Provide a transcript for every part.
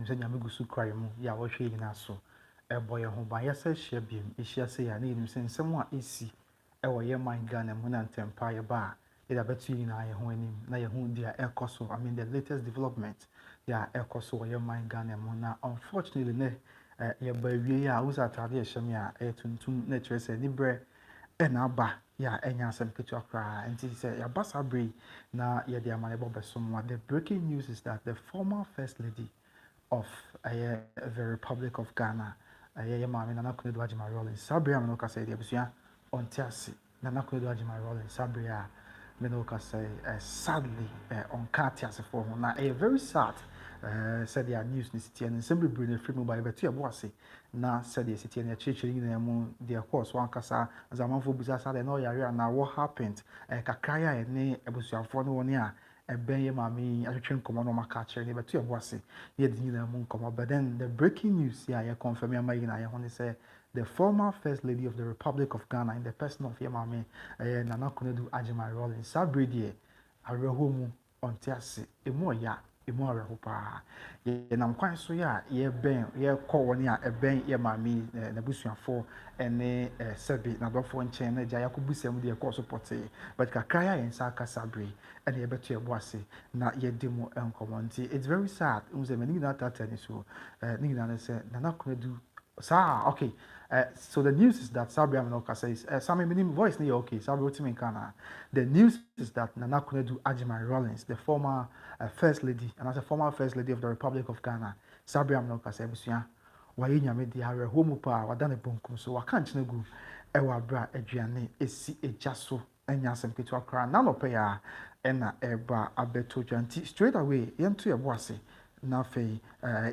nim sɛ nyame gu so kware mu yɛ a wɔhwɛ nyina so ɛbɔ yɛ ho ban yɛsɛ hyia biam ɛhyia sɛ yɛ a ne yɛnim sɛ nsɛm a ɛsi ɛwɔ yɛ man Ghana mu na ntɛmpa yɛba a yɛde abɛto nyinaa yɛ ho anim na yɛ ho deɛ ɛkɔ so I mean the latest development deɛ ɛkɔ so wɔ yɛ man Ghana mu na unfortunately ne yɛba awie a wo sɛ atade ɛhyɛ me a ɛyɛ tuntum na ɛkyerɛ sɛ nibrɛ ɛna aba yɛ a ɛnyɛ asɛm ketewa koraa nti sɛ yɛaba saa berɛ yi na yɛde ama ne bɔ bɛsom a the breaking news is that the former first lady of the Republic of Ghana yɛ maame Nana Konadu Agyemang Rawlings saa berɛ a mene woka sɛ yɛde abusua ɔnte ase Nana Konadu Agyemang Rawlings saa berɛ a mene woka sɛ sadly ɔnka ate asefoɔ ho na ɛyɛ very sad sɛdeɛ news ne sitiɛ no nsɛm bebree na ɛfiri mu ba yɛbɛto yɛbo ase na sɛdeɛ sitiɛ no yɛkyerɛkyerɛ nyinaa mu deɛ kɔɔ so ankasa adze amanfoɔ busa saa deɛ na ɔyare a na what happened kakra yɛ a ɛne abusuafoɔ no wɔ ne a ɛbɛn yɛ maame yi atwetwe nkɔmmɔ no ɔmaka akyerɛ ne yɛbɛto yɛbo ase ne yɛde nyinaa mu nkɔmmɔ but then the breaking news yɛ a yɛkɔmfam ama yi nyinaa yɛ ho ne sɛ the former first lady of the Republic of Ghana in the person of yɛ maame Nana Konadu Agyemang Rawlings saa berɛ deɛ awerɛhoɔ mu ɔnte ase ɛmu ɔyɛ emu awerɛho paa yɛnam kwan so yɛ a yɛkɔ wɔne a ɛbɛn yɛ maame n'abusuafoɔ ne sɛbi n'adɔfoɔ nkyɛn na gya yɛakɔbusa mu deɛ ɛkɔɔ so pɔtee but kakra yɛ a yɛn nsa akasa bere ɛna yɛbɛto yɛbo ase na yɛdi mu nkɔmmɔ nti it's very sad n sɛ mani nyinaa tata ne so ne nyinaa ne sɛ Nana Konadu saa okay so the news is that Sabri Aminoka says, Sami minim voice ni okay, Sabri Otimin Kana. The news is that Nana Konadu Agyemang Rawlings, the former first lady, and as a former first lady of the Republic of Ghana, Sabri Aminoka says, Busia, waye nyame di hare homu pa wadane bonkum so wakanche negu ewa bra aduane esi egya so anya asem ketu akra na no pe ya ena eba abeto dwanti straight away yento yebo ase na fe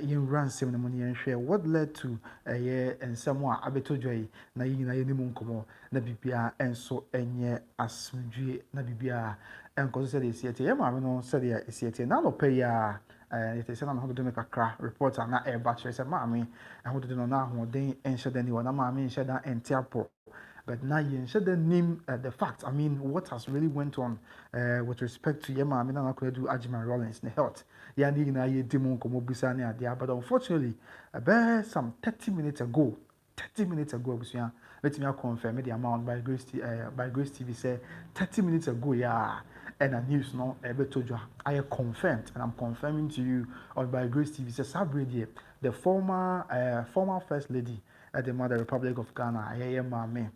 yin ransem no ne yenhwe what led to ensem a abeto dwai na yina yenimu nkomo na bibia enso enye asumdue na bibia enko so de siete ye maame no se de siete na no pe ya it is na ho do me kakra reporter na eba chere se maame ho do no na ho den enhye da ni wona maame enhye da entiapo but now you should name the facts. I mean, what has really went on with respect to Yema Nana Konadu Agyemang Rawlings in health. Yeah, but unfortunately, about some 30 minutes ago, let me confirm the amount by Grace TV say 30 minutes ago, yeah, and a news no, told you I confirmed, and I'm confirming to you on by Grace TV says Sabri, the former first lady at the Mother Republic of Ghana, Heävily.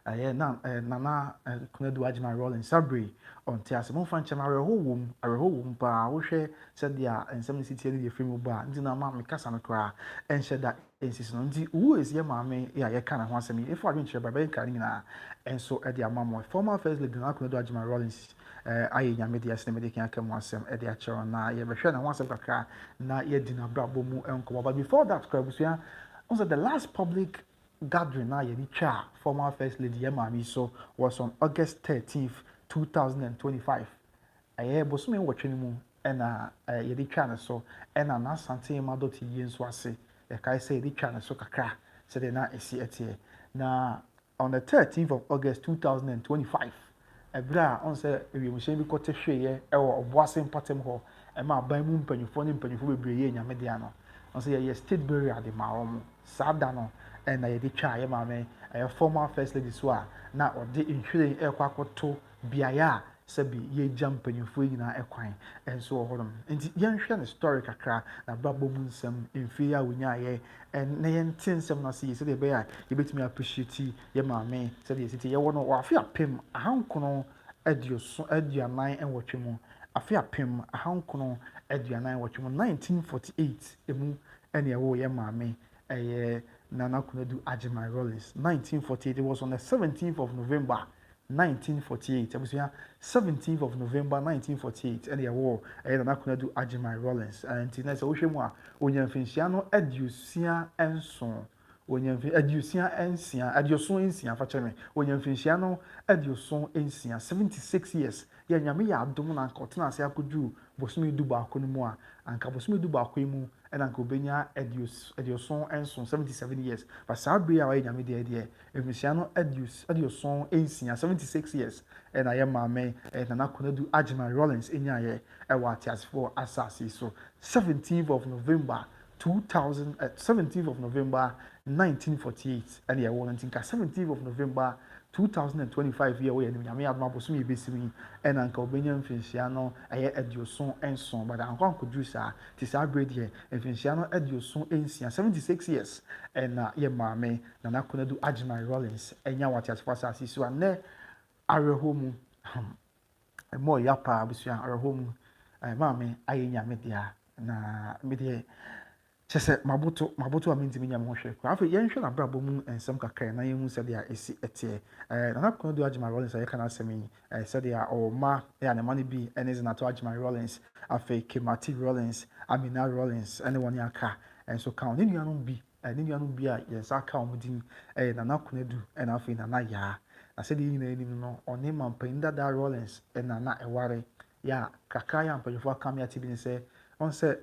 Nana Konadu Agyemang Rawlings Sabri on Teärs mo fan chama areho pa wo hwe said dia ensem city ni free mu ba ndi na ma me kasa no kra enhye da ensis no ndi wo is ye maame ya ye kana ho asem if adwen kire baba kan nyina enso e dia mamo former first lady Nana Konadu Agyemang Rawlings aye nyame dia sene me de kan kam asem e dia kire na ye behwe na ho asem kakra na ye di na brabo mu enko but before that kra busua also the last public gathering na yedi twa former first lady Yemami so was on August 13th 2025 bosome wotwe mu na yedi twa na so na na sante madoti yenso ase kai say yedi twa na so kakra say de na esi etie na on the 13th of August 2025 ebra on say ewiemhye bi kote hweye ewo oboase mpatem ho ma ban mu mpanyufo ne mpanyufo bebre ye nyame dia no on say ye state burial de ma omo sada no and I did try a former first lady so na odi nhwire ekwakoto biaya sabi ye jump anyfo nyina ekwan enso horom nti yenhwe ne story kakra na babbo mu nsem emfia wonya ye en na yente nsem na se de be ya ye betumi appreciate ye maame se de siti ye wono wa afia pem ahankono adioso aduanan enwotwe mu afia pem ahankono aduanan enwotwe mu 1948 emu ene ye wo ye maame Nana Konadu Agyemang Rawlings 1948 it was on the 17th of November 1948 17th of November 1948 and the war Nana Konadu Agyemang Rawlings and tina se wohwemu a onyamfinhia no aduosia enso aduosia ensia adioso ensia fa cheme onyamfinhia no adioso ensia 76 years ya nyame ya adom na nkotena ase akodu bosome du baako no mu a anka bosome du baako yi mu ɛna anka obenya aduoson nson 77 years but saa bere a ɔyɛ nyame deɛ mfinhyia no aduoson nsia 76 years ɛna yɛ maame Nana Konadu Agyemang Rawlings enyaayɛ ɛwɔ ateasefoɔ asase so 17th of November 1948 ɛna yɛwɔ no nti nka 17th of November 2025 yɛ wɔyɛ nyame adom abosom yɛ bɛsiri ɛna anka obenya mfinhyia no ɛyɛ aduoson nson but anka ankoduru saa te saa bere deɛ mfinhyia no aduoson nsia 76 years ɛna yɛ maame Nana Konadu Agyemang Rawlings ɛnya wɔ ateasefoɔ asase so anɛ awerɛhɔ mu ɛmɔ ɔyɛ paa abusua awerɛhɔ mu maame ayɛ nyame dea na medeɛ kyɛ sɛ maboto a mentimi nya me ho hwɛ kora afei yɛnhwɛ n'abrabɔ mu nsɛm kakra na yɛhu sɛdeɛ ɛsi ɛteɛ Nana Konadu Agyemang Rawlings a yɛka no asɛm yi sɛdeɛ ɔwɔ ma a ne ma no bi ɛne Zinato Agyemang Rawlings afei Kemati Rawlings Amina Rawlings ɛne wɔne aka nso ka ne nuanom bi a yɛnsa ka wɔn din Nana Konadu ɛna afei Nana Yaa na sɛdeɛ nyinaa anim no ɔne mampanyin dada Rawlings ɛna na ɛware yɛ kakra yɛ mpanyinfoɔ aka me ate bi ne sɛ ɔn sɛ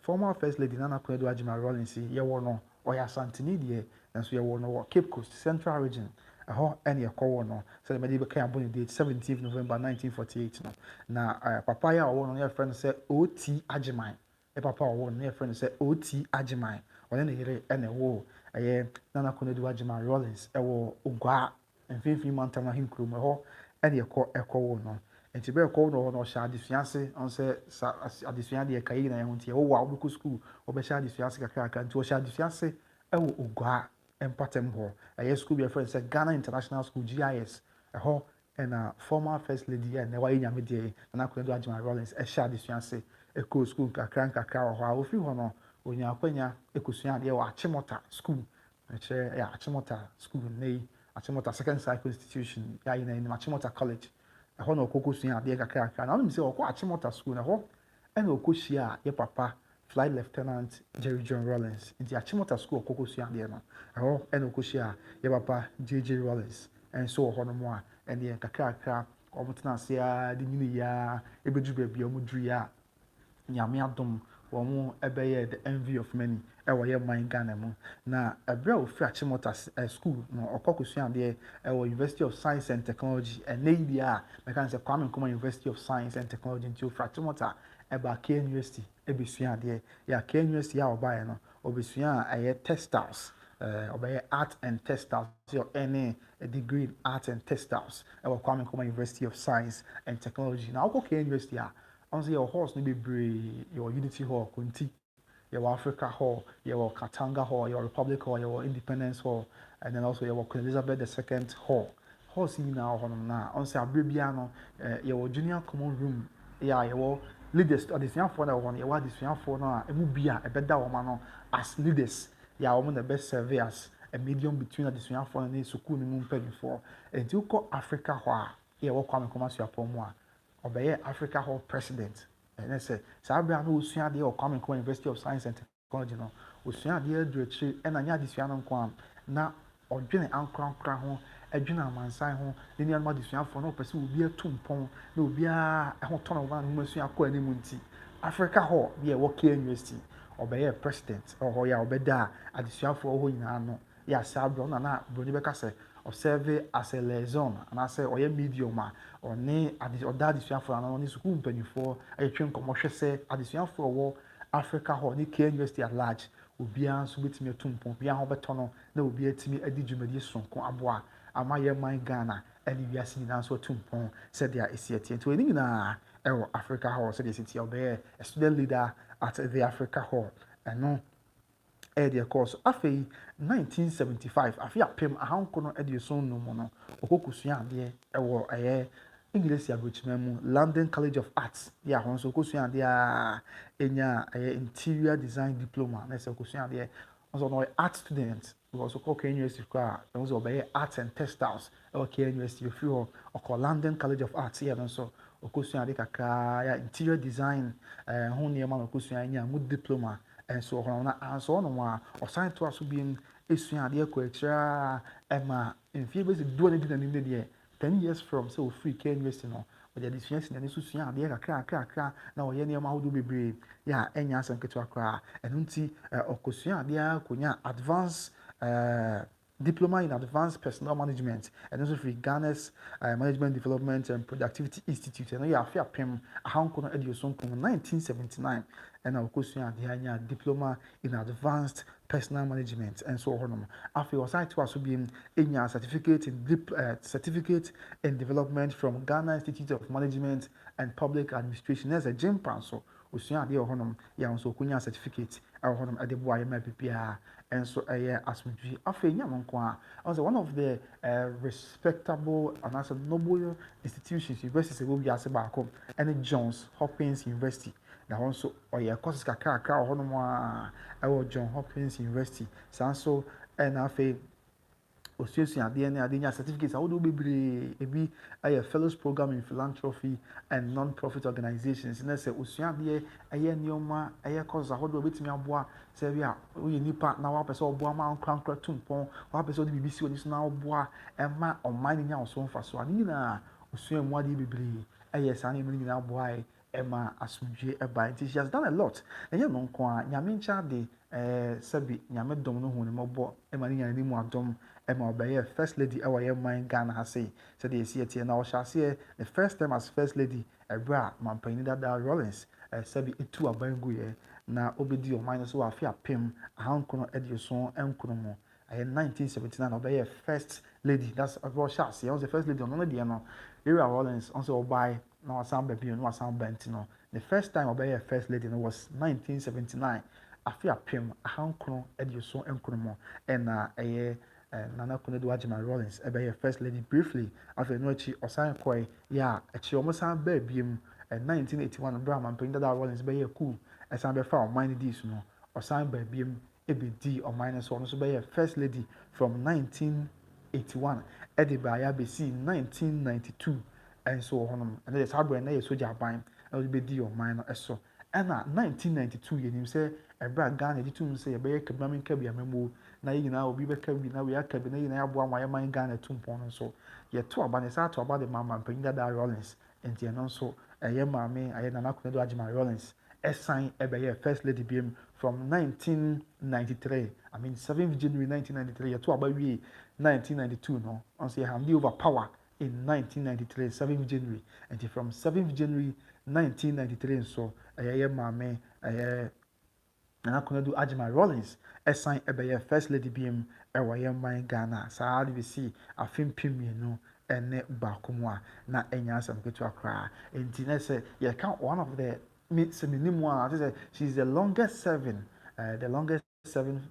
former first lady Nana Konadu Agyemang Rawlings yɛwɔ no ɔyɛ asanteni deɛ nso yɛwɔ no wɔ Cape Coast Central Region ɛhɔ ɛne ɛkɔwɔ no sɛdeɛ mɛde bɛka abɔ ne date 17th November 1948 no na papa yɛ a ɔwɔ no yɛfrɛ no sɛ O.T. Agyemang papa a ɔwɔ no yɛfrɛ no sɛ O.T. Agyemang ɔne ne yere ɛna ɛwɔ ɛyɛ Nana Konadu Agyemang Rawlings ɛwɔ Ogua mfimfini mantam na hinkurom ɛhɔ ɛne ɛkɔwɔ no nti bɛɛ kɔɔ no hɔ no ɔhyɛ adesua ase ɔnsɛ adesua deɛ ka yi na ɛho nti ɛwɔ a wobɛkɔ school ɔbɛhyɛ adesua ase kakra nti ɔhyɛ adesua ase ɛwɔ Ogua mpatam hɔ ɛyɛ school bi yɛfrɛ no sɛ Ghana International School GIS ɛhɔ ɛna former first lady ɛna ɛwɔ ayɛ nyame deɛ Nana Konadu Agyemang Rawlings ɛhyɛ adesua ase ɛkɔɔ school nkakra wɔ hɔ a ofiri hɔ no onya akwanya ɛkɔsua adeɛ wɔ Akyemɔta school ɛkyerɛ ɛyɛ Akyemɔta school na yi Akyemɔta second cycle institution yɛayɛ na anim Akyemɔta college ɛhɔ na ɔkɔkɔ sua adeɛ kakra na ɔnim sɛ ɔkɔ Akyemɔta school na ɛhɔ ɛna ɔkɔ hyia a yɛ papa flight lieutenant Jerry John Rawlings nti Akyemɔta school ɔkɔkɔ sua adeɛ no ɛhɔ ɛna ɔkɔ hyia a yɛ papa JJ Rawlings ɛnso wɔ hɔ no mu a ɛneɛ kakra ɔmo tena ase a de nyina yi a ɛbɛduru baabi a ɔmo duru yi a nyame adom wɔn ɛbɛyɛ the envy of many ɛwɔ yɛ man Ghana mu na ɛbrɛ a ofiri Akyemɔta school no ɔkɔ kɔsua adeɛ ɛwɔ University of Science and Technology ɛnɛ yi deɛ a mɛka sɛ Kwame Nkrumah University of Science and Technology nti ofiri Akyemɔta ɛba K University ɛbɛsua adeɛ yɛ K University a ɔbaeɛ no ɔbɛsua a ɛyɛ textiles ɔbɛyɛ art and textiles yɛ ɛne a degree in art and textiles ɛwɔ Kwame Nkrumah University of Science and Technology na ɔkɔ K University a ɔnso yɛwɔ halls no bebree yɛwɔ Unity Hall Konti yɛwɔ Africa Hall yɛwɔ Katanga Hall yɛwɔ Republic Hall yɛwɔ Independence Hall and then also yɛwɔ Queen Elizabeth II Hall halls nyinaa wɔ hɔ nom na ɔnso abere biara no yɛwɔ junior common room yɛwɔ leaders adesuafoɔ na ɛwɔ hɔ no yɛwɔ adesuafoɔ no a emu bi a ɛbɛda wɔn ano as leaders wɔn na best serve as a medium between adesuafoɔ no ne sukuu no mu mpanyinfoɔ nti wokɔ Africa Hall a yɛwɔ Kwame Nkrumah suapɔn mu a ɔbɛyɛ Africa Hall president ɛnɛ sɛ saa bere a no osua adeɛ wɔ Kwame Nkrumah University of Science and Technology no osua adeɛ aduru akyire ɛna nyɛ adesua no nko a na ɔdwene ankorankora ho ɛdwene amansan ho ne nuanom adesuafoɔ na ɔpɛ sɛ obi atu mpɔn na obiara ɛho tɔ no wɔn a wɔn asua akɔ anim nti Africa Hall bi a ɛwɔ K University ɔbɛyɛ president ɛwɔ hɔ yɛ a ɔbɛda adesuafoɔ hɔ nyinaa no yɛ asa abirɛ ɔna na buroni bɛka sɛ ɔserve as a liaison anaasɛ ɔyɛ medium a ɔne ɔda adesuafoɔ ano ne sukuu mpanyinfoɔ ɛretwe nkɔmɔ hwɛ sɛ adesuafoɔ wɔ Africa Hall ne K University at large obiara nso bɛtumi atu mpɔn obiara ho bɛtɔ no na obiara tumi adi dwumadie sonko aboa ama yɛ man Ghana ɛne wiase nyinaa nso atu mpɔn sɛdeɛ esi ɛteɛ nti wɔn nyinaa ɛwɔ Africa Hall sɛdeɛ esi teɛ ɔbɛyɛ a student leader at the Africa Hall ɛno ɛde ɛkɔɔ so afei 1975 afei apem ahanko no ɛde eson no mu no ɔkɔkɔsua adeɛ ɛwɔ ɛyɛ English aburokyima mu London College of Arts yɛ ahɔn nso ɔkɔsua adeɛ a ɛnya ɛyɛ interior design diploma na ɛsɛ ɔkɔsua adeɛ ɔnso ɔno ɔyɛ art student because ɔkɔ K University koraa ɔnso ɔbɛyɛ art and textiles ɛwɔ K University ofiri hɔ ɔkɔ London College of Arts yɛ no nso ɔkɔsua adeɛ kakraa yɛ interior design ho nneɛma na ɔkɔsua nya mu diploma ɛnso ɔhɔn na anso ɔno a ɔsan to aso bi esua adeɛ kɔ akyire a ɛma mfie bɛsi duo ne di n'anim ne deɛ 10 years from sɛ ofiri K University no ɔde adesua si n'ani so sua adeɛ kakra na ɔyɛ nneɛma ahodoɔ bebree yɛ a ɛnyɛ asɛm ketewa koraa ɛno nti ɔkɔsua adeɛ akɔnya advanced diploma in advanced personnel management and also free Ghana's Management Development and Productivity Institute and I feel pem ahankono edioson 1979 and our question the diploma in advanced personal management and so on. After your site was being in your certificate in development from Ghana Institute of Management and Public Administration as a gym panso. Usua adeɛ wɔ hɔnom yɛ nso konya certificate ɛwɔ hɔnom ɛde boa yɛ mma bibia ɛnso ɛyɛ asomdwi afei nyɛ no nko a ɔsɛ one of the respectable and also noble institutions universities ɛwɔ wiase baako ɛne Johns Hopkins University na hɔ nso ɔyɛ courses kakrakra wɔ hɔnom a ɛwɔ Johns Hopkins University saa nso ɛna afei osuasua adeɛ ne adeɛ nya certificates ahodoɔ bebree ebi ɛyɛ fellows program in philanthropy and non-profit organizations na sɛ osua adeɛ ɛyɛ nneɛma ɛyɛ courses ahodoɔ betumi aboa sɛ bi a woyɛ nipa na wapɛ sɛ ɔboa ma nkrankra tumpɔn wapɛ sɛ ɔde biribi si wɔ ne so na ɔboa ɛma ɔman ne nya ɔso mfa so ani nyinaa osua mu adeɛ bebree ɛyɛ saa nneɛma nyinaa aboa yɛ ɛma asomdwe ɛba nti she has done a lot ɛnyɛ no nko a nyame nkyɛn de sɛbi nyame dɔm no hu ne mmɔbɔ ɛma ne nyane ne mu adɔm ɛma ɔbɛyɛ first lady ɛwɔ yɛ man Ghana ha sei sɛdeɛ ɛsi ɛteɛ na ɔhyɛ aseɛ the first time as first lady ɛberɛ a mampanyin dada Rawlings sɛbi ɛtu aban gu yɛ na obɛdi ɔman no so wɔ afe apem ahankono aduoson nkono mu ɛyɛ 1979 na ɔbɛyɛ first lady that's ɔhyɛ aseɛ ɔsɛ first lady ɔno no deɛ no Rawlings ɔsɛ ɔbae na wasan ba bio na wasan ba nti no the first time ɔbɛyɛ first lady no was 1979 afe apem ahankono aduoson nkono mu ɛna ɛyɛ Nana Konadu Agyemang Rawlings ɛbɛyɛ first lady briefly after no akyi ɔsan kɔɛ yɛ a akyi ɔmo san baa biem 1981 bra mampanyin dada Rawlings bɛyɛ cool ɛsan bɛfa ɔman no dii so no ɔsan baa biem ɛbɛdi ɔman no so ɔno nso bɛyɛ first lady from 1981 ɛde baa yɛ abɛsi 1992 ɛnso wɔ hɔnom ɛno deɛ saa berɛ no yɛ sogya aban ɛna ɔde bɛdi ɔman no ɛso ɛna 1992 yɛnim sɛ ɛberɛ a Ghana de tum sɛ yɛbɛyɛ kabinami kabiamamuo na yɛ nyinaa obi bɛka bi na wei aka bi na yɛ nyinaa aboa ma yɛman Ghana tumpɔn no nso yɛto aba ne saa to aba de ma mampanyin dada Rawlings nti ɛno nso ɛyɛ maame ɛyɛ Nana Konadu Agyemang Rawlings ɛsan ɛbɛyɛ first lady biem from 1993 I mean 7th January 1993 yɛto aba wie 1992 no ɔnso yɛ hand over power in 1993 7th January nti from 7th January 1993 nso ɛyɛ maame ɛyɛ Nana Konadu Agyemang Rawlings ɛsan ɛbɛyɛ first lady biem ɛwɔ yɛn man Ghana saa de bɛsi afe mpem mmienu ɛne baako mu a na ɛnya asɛm ketewa koraa nti na sɛ yɛka one of the sɛ minimu a te sɛ she is the longest serving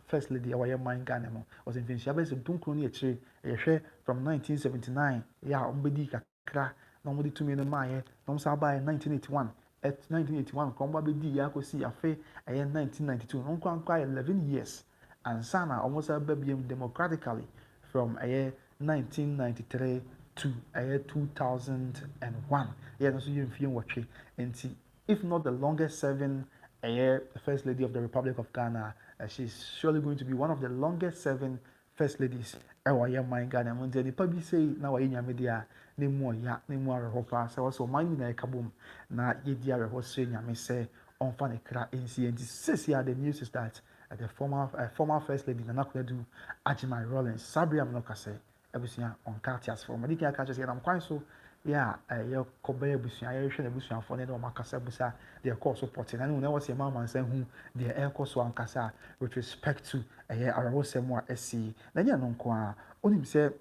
first lady ɛwɔ yɛn man Ghana mu ɔsɛ mfinhyia bɛyɛ sɛ dunkron ne akyire yɛhwɛ from 1979 yɛ a ɔmbɛdi kakra na ɔmɔde tumi no maayɛ na ɔmo san baayɛ 1981 at 1981 kɔmba bɛdi yɛ akɔsi afe ɛyɛ 1992 no nkwankwa 11 years ansa na ɔmo san ba biem democratically from ɛyɛ 1993 to ɛyɛ 2001 yɛ no nso yɛ mfie nwɔtwe nti if not the longest serving the first lady of the Republic of Ghana she's surely going to be one of the longest serving first ladies ɛwɔ yɛ man Ghana mu nti nipa bi sei na wɔyɛ nyame deɛ a ne mu ɔya ne mu awerɛhɔ paa sɛ wɔsɛ ɔman nyinaa ɛka bom na yɛdi awerɛhɔ srɛ nyame sɛ ɔmfa ne kra nsie nti sɛsi the news is that the former first lady Nana Konadu Agyemang Rawlings sabriam no kasɛ abusua ɔnka te asefo ɔmade kan ka kyerɛ sɛ yɛnam kwan so yɛ a yɛkɔbɛyɛ abusua yɛhwɛ no abusuafoɔ ne ɔma akasa busa deɛ ɛkɔɔ so pɔte na ne mu na ɛwɔ sɛ ɛma amansa hu deɛ ɛrekɔ so ankasa with respect to awerɛhɔsɛm a asi na ɛnyɛ no nko a ɔnim sɛ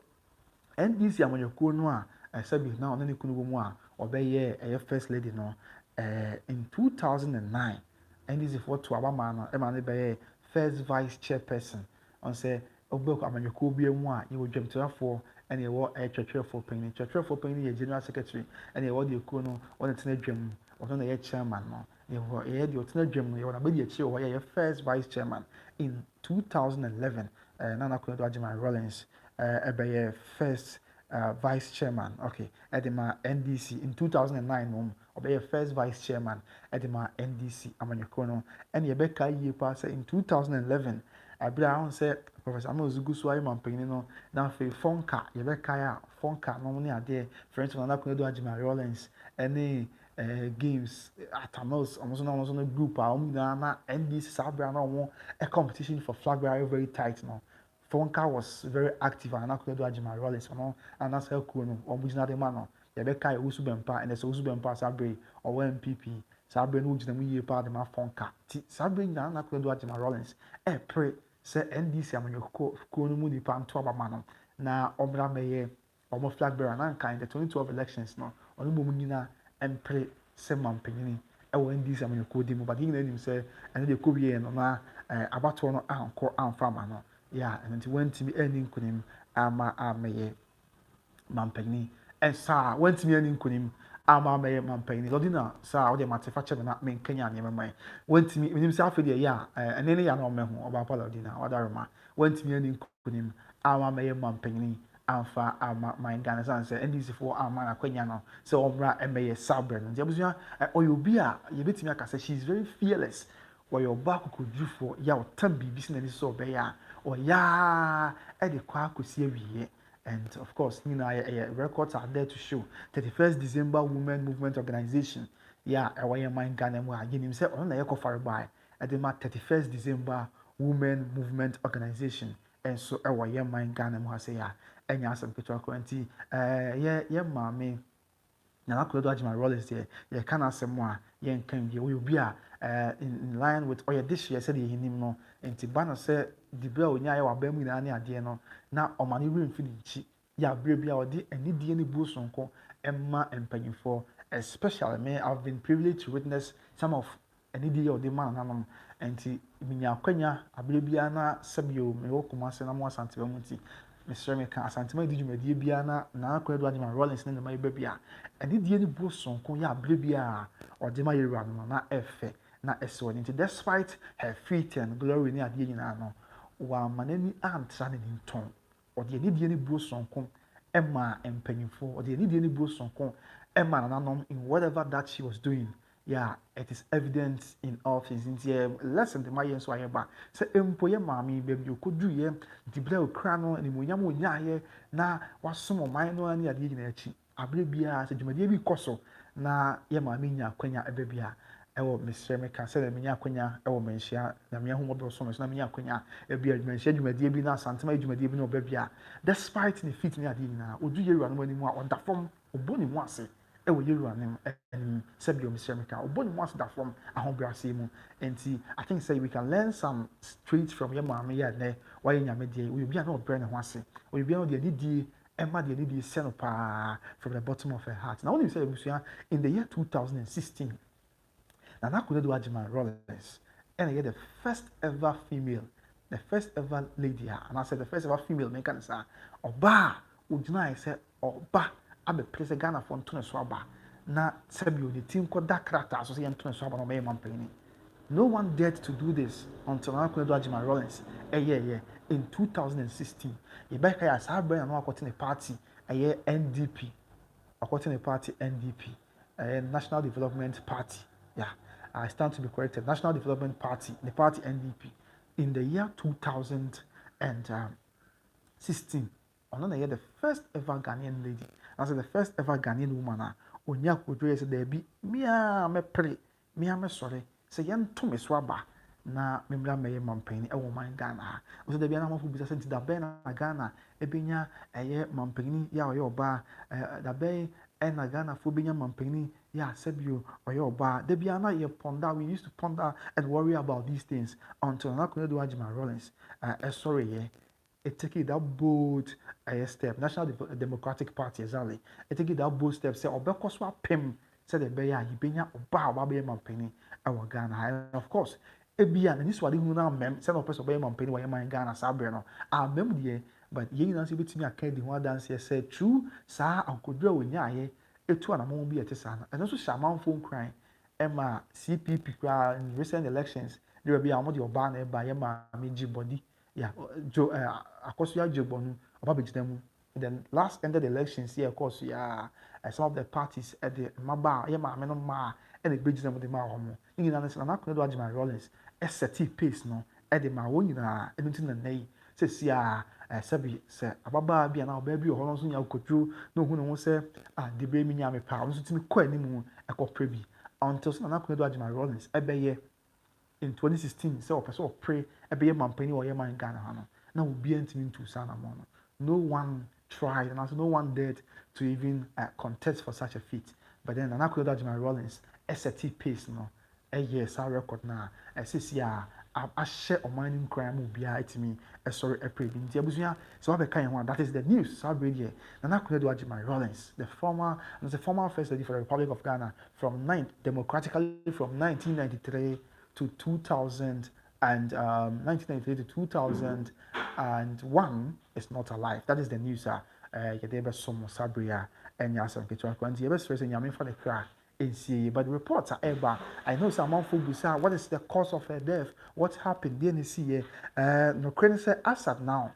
NDC amanyɔkuo no a sɛbi na ɔne ne kunu wɔ mu a ɔbɛyɛ first lady no in 2009 NDC foɔ to aba maa no ɛma ne bɛyɛ first vice chairperson ɔn sɛ ɔbɛkɔ amanyɔkuo bi mu a yɛwɔ dwamtirafoɔ ɛna ɛwɔ twɛtwɛfoɔ panyin yɛ general secretary ɛna ɛwɔ deɛ kuo no ɔne tena dwam ɔno na yɛ chairman no yɛwɔ deɛ ɔtena dwam no yɛwɔ n'abɛdi akyire wɔ yɛ first vice chairman in 2011 Nana Konadu Agyemang Rawlings ɛbɛyɛ first vice chairman okay ɛde ma NDC in 2009 no ɔbɛyɛ first vice chairman ɛde ma NDC amanyɔkuo no ɛna yɛbɛka yie paa sɛ in 2011 abira ahun sɛ Professor Amos Gusu ayi mampeni no na fe fonka ye be kaya fonka no ne ade friends na Konadu Agyemang Rawlings any games atanos almost no group na NDC sabra na omo a competition for flag bearer very tight no fonka was very active and Konadu Agyemang Rawlings no and that's how cool no omugina de man no ye be kaya usu bempa and so usu bempa sabre or MPP sabre no ugina mu yie pa de ma fonka ti sabre na Konadu Agyemang Rawlings pre sɛ NDC amanyɔkuo no mu nipa nto abama no na ɔmmra mɛyɛ ɔmo flag bearer na nka in the 2012 elections no ɔno mu nyina mpere sɛ mampanyini ɛwɔ NDC amanyɔkuo di mu but yɛn nyinaa nim sɛ ɛno deɛ kɔ wie no na abatoɔ no ankɔ amfa ama no yɛ ɛno nti wɔntumi ɛni nkunim ama amɛyɛ mampanyini ɛnsa wɔntumi ɛni nkunim ama mɛyɛ mampanyini lɔdi na saa ɔde mate fa kyɛm na menkanya nneɛma man wɔntumi menim sɛ afei deɛ yɛ a ɛne ne yɛ na ɔmɛ ho ɔba pa lɔdi na wadarema wɔntumi ɛni nkunim ama mɛyɛ mampanyini amfa ama man Ghana san sɛ NDC fo ama na kwanya no sɛ ɔmra ɛmɛyɛ sabre no nti abusua ɔyɛ obi a yɛbɛtumi aka sɛ she is very fearless wɔyɛ ɔba kokodwufoɔ yɛ a ɔtam biribi si n'ani sɛ ɔbɛyɛ a ɔyɛ ɛde kɔ akɔsi awie. And of course, you know, records are there to show. 31st December Women Movement Organization. Yeah, Agyemang Ghana mu agye nim sɛ ɔno na yɛkɔ fare by. Ɛde ma 31st December Women Movement Organization. And so Agyemang Ghana mu ha sɛ ya ɛnya asɛm ketewa kɔ nti yɛ maame na Konadu Agyemang Rawlings deɛ yɛka na asɛm a yɛnka wie obi a in line with ɔyɛ this year sɛ deɛ yɛnim no nti ba no sɛ dibra onya yɛ waba mu nyinaa ne adeɛ no na ɔma ne wura mfi ne nkyi yɛ abere bi a ɔde anidie ne buo sonko ɛma mpanyinfoɔ especially me I've been privileged to witness some of anidie yɛ ɔde ma nanom nti minya akwanya abere bi na sɛbio me wɔ Kumase na mo asanteba mu nti Mr. Meka asantema di dwumadie bia na Konadu Agyemang Rawlings ne ma yɛ bia anidie ne buo sonko yɛ abere bi a ɔde ma yɛ wura no na ɛfɛ na ɛsɛ nti despite her feat and glory ne adeɛ nyinaa no wa manani antra ne nton ɔde anidie ne buo sonko ɛma mpanyinfo ɔde anidie ne buo sonko ɛma nananom in whatever that she was doing. Yeah, it is evident in all things. Nti lesson de ma yɛ nso ayɛ ba sɛ empo yɛ maame baabi okodu yɛ dibra okra no animonyam onyaayɛ na wasom ɔman no ani adeɛ nyinaa akyi abere biara sɛ dwumadie bi kɔ so na yɛ maame nya akwanya ɛbɛ bia ɛwɔ Mr. Meka sɛ na menya akwanya ɛwɔ menhyia na menya homɔbɔ so na menya akwanya ɛbia menhyia dwumadie bi na asantema dwumadie bi na ɔbɛ bia despite ne fit ne adeɛ nyinaa odu yɛ wura no anim a ɔda fam ɔbɔ ne mu ase ɛwɔ yɛ wura no anim sɛbio Mr. Meka ɔbɔ ne mu ase da fam ahobrɛase mu nti I think say we can learn some traits from yɛ maame yɛ nɛ wɔyɛ nyame deɛ obi a na ɔbrɛ ne ho ase obi a na ɔde anidie ɛma deɛ anidie sɛ no paa from the bottom of her heart na wɔn sɛ abusua in the year 2016 na Konadu Agyemang Rawlings and the first ever female, the first ever lady, and I said the first ever female mekanisa. Oba, ujina said Oba, abe prese Ghana for Ntone Swaba. Na sebio the team called that character so say Ntone Swaba no me mampeni. No one dared to do this until Konadu Agyemang Rawlings. In 2016. Yebeka ya sabre na no akote ne party, NDP. Akote ne party NDP, National Development Party. Yeah. I stand to be corrected. National Development Party, the party NDP, in the year 2016. On the first ever Ghanaian lady. I said the first ever Ghanaian woman. Onya kudwe said there be me pray, me sorry. Say yan to me swaba na memra meye mampeni e wo man Ghana. O say there be na mafu bisa senti da be na Ghana e benya eye mampeni ya oye oba da be e na Ghana fo benya mampeni yeah, Sebio or your bar. The Biana ye ponder. We used to ponder and worry about these things until Konadu Agyemang Rawlings. Sorry, it take it that bold step. National Democratic Party exactly. It take it that bold step. Say Obeko swa pem. Say the beya he benya oba be mampeni our Ghana. And of course, ebia na this wadi huna mem. Say no person be mampeni wa yema Ghana sabre no. Mem die. But ye nansi betimi akedi ho dance here say true. Sa ankodwa onya ye. Etu anamon bi etesa na eno so shaman phone crying ema CPP kra in recent elections there will be amod your ban e ba ye ma meji body yeah jo akoso ya jogbonu oba bejida mu the last ended elections here of course yeah some of the parties at the maba ye ma me no ma e na bejida mu de ma homo nyina na Konadu Agyemang Rawlings set pace no e de ma wo nyina enu tin na nei sesi a sɛbi sɛ ababaa bi anaa ɔbaa bi wɔ hɔ no nso nya kodwo na ohun ne ho sɛ de bere mi nya me pa ɔno nso tumi kɔ anim ɛkɔpɛ bi until so na Konadu Agyemang Rawlings ɛbɛyɛ in 2016 sɛ ɔpɛ sɛ ɔpere ɛbɛyɛ mampanin wɔ Heävily Ghana ha no na obiara ntumi ntu saa na mo no no one tried and also no one dared to even contest for such a feat but then Konadu Agyemang Rawlings ST pace no ɛyɛ saa record na ɛsisi a ahyɛ ɔman no nkran mu biara etimi ɛsɔre ɛpere bi nti abusua sɛ wabɛka yɛn ho a that is the news saa bere deɛ Konadu Agyemang Rawlings the former first lady for the Republic of Ghana democratically from 1993 to 2000 and 1993 to 2001 is not alive. That is the news. Yɛde some sabria and yasam ketewa kwanti yɛbɛsrɛ sɛ nyame fa ne kra nsie but the reports are ever I know some amanfo busa what is the cause of her death, what happened deɛ ne si yɛ no kren sɛ as at now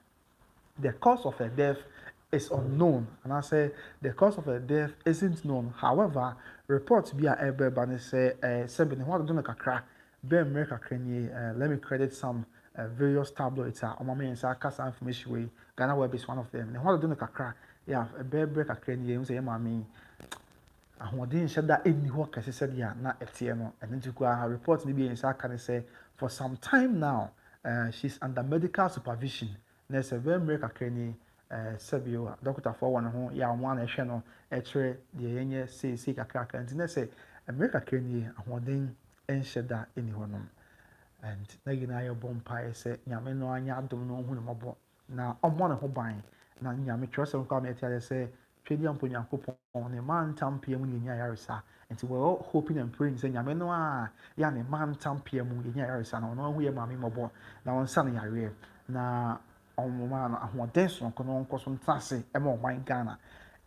the cause of her death is unknown and I say the cause of her death isn't known. However, reports be a ever but say sɛbi ne ho adɔ no kakra bɛn mmerɛ kakra nie let me credit some various tabloids a ɔmo ama yɛn nsa aka saa information wei Ghana Web is one of them ne ho adɔ no kakra yeah bɛrɛ kakra nie ɛhu sɛ yɛ maame ahoɔden nhyɛ da ɛnni hɔ kɛse sɛdeɛ a na ɛteɛ no ɛno nti koraa report ne bi yɛn nsa aka ne sɛ for some time now she's under medical supervision na ɛsɛ bɛrɛ mmerɛ kakra nie sɛbio dɔkotafoɔ wɔ ne ho yɛ a ɔmo ana ɛhwɛ no ɛkyerɛ deɛ yɛnyɛ sei kakrakra nti na sɛ mmerɛ kakra nie ahoɔden ɛnhyɛ da ɛnni hɔ nom and na nyinaa yɛbɔ mpaeɛ sɛ nyame no anya adom no ɔhu ne mmɔbɔ na ɔmmɔ ne ho ban na nyame twerɛsɛm kɔ a mɛte ayɛ sɛ twɛdi ampo nyankopɔn ne ma ntampea mu ne yɛnya ayaresa nti we're hoping and praying sɛ nyame no a yɛ ne ma ntampea mu yɛnya ayaresa na ɔno ɔhu yɛ maame mmɔbɔ na ɔnsa no yareɛ na ɔmoma no ahoɔden sononko no nkɔ so ntena ase ɛma ɔman Ghana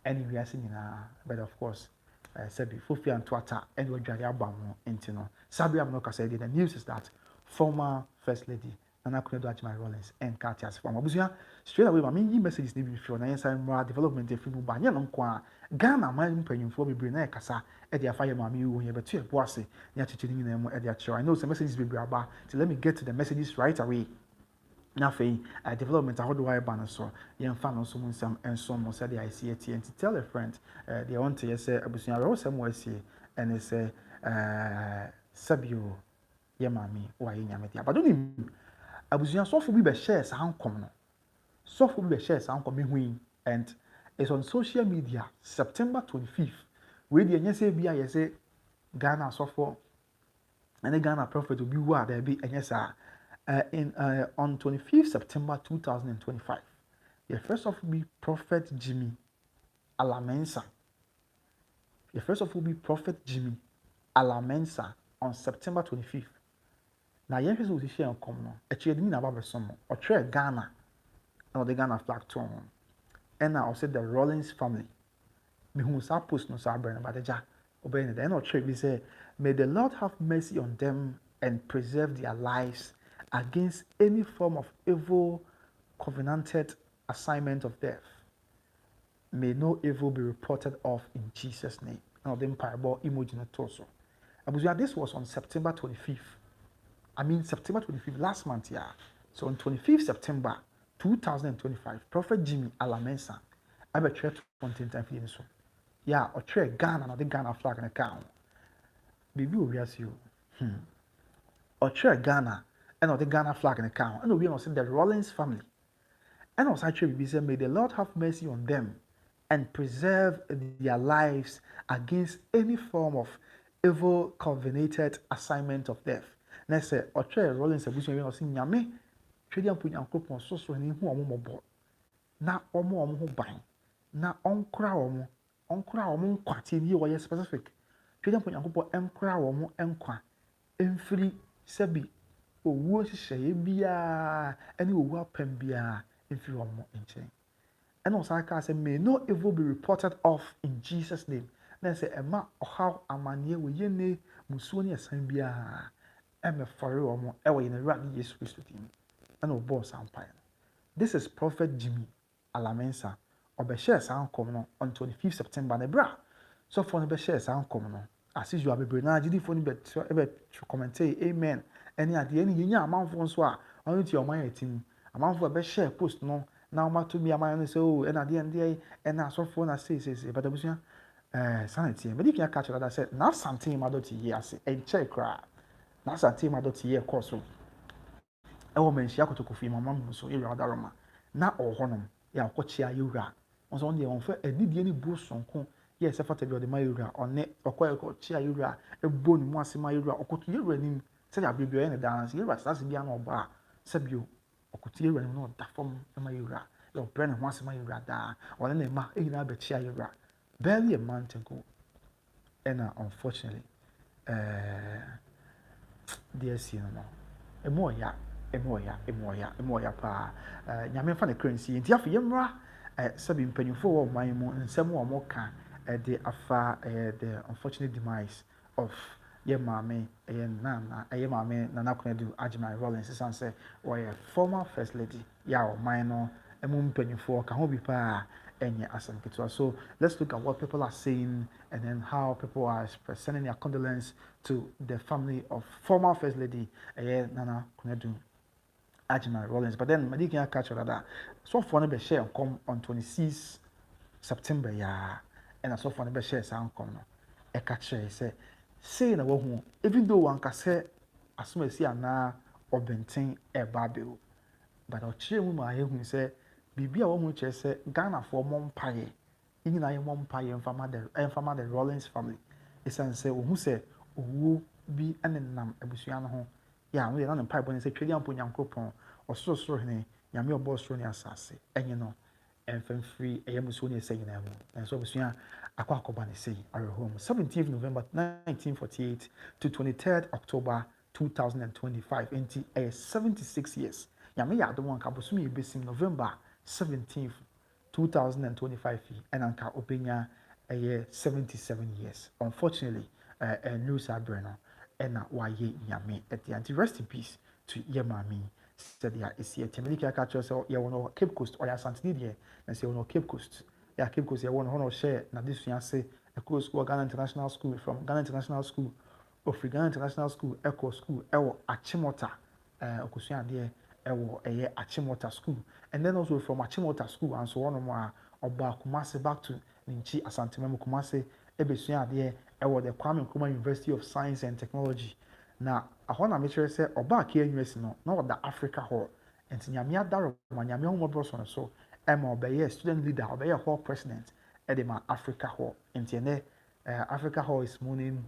ɛne wiase nyinaa but of course sɛbi fofi antoata ɛne ɔdware aba ho nti no sabia no kasa the news is that former first lady Konadu Agyemang Rawlings and Teärs from abusua straight away mami yi messages ni bi fi na yɛn san mra development efi mu ba nyɛ no nko a Ghana man mpanyinfoɔ bebree na ɛkasa ɛde afa yɛ mami wo yɛ beto ɛbo ase ne akyekye ni nyinaa mu ɛde akyerɛ I know some messages bebree aba so let me get to the messages right away na afei development ahodoɔ ayɛ ba no so yɛmfa no nso mu nsɛm nso mo sɛdeɛ ayɛsi ɛtie nti tell a friend deɛ wɔnte yɛ sɛ abusua awɛwosɛm wɔ asie ɛne sɛ sɛbio yɛ maame wayɛ nyame de abado nim abusua sɔfo bi bɛhyɛ saa nkɔm no sɔfo bi bɛhyɛ saa nkɔm ehu yi and it's on social media September 25th wei deɛ nyɛ sɛ bi a yɛ sɛ Ghana sɔfo ɛne Ghana prophet obi wu a daabi ɛnyɛ saa on 25th September 2025 the first of will be Prophet Jimmy Alamensa the first of will be Prophet Jimmy Alamensa on September 25th na yɛn hwɛ sɛ osi hyɛ nkɔm no ɛkyerɛ de mi na aba bɛsɔm no ɔtwerɛ Ghana na ɔde Ghana flag to ho ɛna ɔsɛ the Rawlings family mehu saa post no saa abɛrɛ no badagya ɔbɛyɛ ne da ɛna ɔtwerɛ bi sɛ may the Lord have mercy on them and preserve their lives against any form of evil covenanted assignment of death. May no evil be reported of in Jesus' name. Now, the parable emoji na torso. This was on September 25th. September 25th, last month, yeah. So on 25th September 2025, Prophet Jimmy Alamensa, I be church content time for this one. Yeah, or church Ghana, not the Ghana flag in the town. Baby, we ask you. Or church Ghana. And the Ghana flag in the town. And we also the Rawlings family. And also actually we say, may the Lord have mercy on them and preserve their lives against any form of evil covenanted assignment of death. Next say, Oche Rawlings abusu we also nyame twedi ampo nyankopon soso ni hu omo mobo. Na omo ho ban. Na onkra omo nkwa tie bi wo ye specific. Twedi ampo nyankopon enkra omo enkwa. Emfiri sebi owuo hyehyɛ bia ɛne owuo apam bia emfiri omo nkyɛn. And also I can say may no evil be reported of in Jesus' name. Na say ema ɔhaw amane we yene musuo ne asan bia eme fɔre omo ɛwɔ yene Awurade Yesu Kristo dim. And obo sampae. This is Prophet Jimmy Alamensa. Obɛhyɛ saa nkɔm no on 25th September na bra. So for no bɛhyɛ saa nkɔm no. As usual bebre na agidi fo ni be comment amen. Any ade any yenya amanfo nso a ɔno ti ɔman atim amanfo be share post no na ma to mi aman say oh e na de e na so fo na say but abusua sanity me did catch that said na something ma do ti ye ase en check cra na something ma do ti ye course so e wo menhia kotokofi mama mu so e wura daroma na ohonom ya kwọchia yura onso on de on fa adidie ni bu sonko ye se fata bi o de ma yura one kwọchia yura e bo ni mu ase ma yura okoto yura nim se ya bibio ye ne dance yura sase bia na oba se bio okoto yura nim no da fom ma yura e o brand ho ase ma yura da one na ma e na be chia yura barely a month ago and unfortunately dear no emoya pa nyame fa ne currency nti afa yemra sabi mpanyufo wo man mu nsɛm wo mo ka de afa the unfortunate demise of Yemame Nana Konadu Agyemang Rawlings sanse or former first lady ya o man no emu mpanyufo ka ho bi pa enye asem kitwa. So let's look at what people are saying and then how people are sending their condolence to the family of former first lady Nana Konadu Agyemang Rawlings. But then Madi can catch that. So for no be share come on 26 September ya and so for no be share sound come no. E catch say na wo hu even though one ka say asoma si ana obenten e babel but o chire mu ma he hu say bibia wo hu che say Ghana for mom paye yin na ye mom paye enfama the Rawlings family esan say wo hu say owu bi anenam abusua no ho ya no ye na ne paye bon say twedi ampo nyankopon osoro hene nyame obo soro ne asase enye no free muso ne say na mu and so abusua akwa ne say are home 17th November 1948 to 23rd October 2025 enti 76 years nyame ya adom anka bosom ye besim November 17th 2025 and anka openya 77 years unfortunately news abreno and why nyame at the anti rest in peace to Yemami said ya is here Temelika catch us ya wono Cape Coast or ya Santini and say wono Cape Coast ya Cape Coast ya wono hono share na this yan say a close school Ghana International School from Ghana International School of Ghana International School Echo School ewo Achimota okusua de ewo Achimota School and then also from Achimota School and so on more oba Kumasi back to Ninchi Asantema Kumasi ebesua de ewo the Kwame Nkrumah University of Science and Technology na ahona me sure say oba ka university no na the Africa Hall enti nyame adaro ma nyame ho mo so so ema obeye student leader obeye hall president edema Africa Hall enti ne Africa Hall is mooning,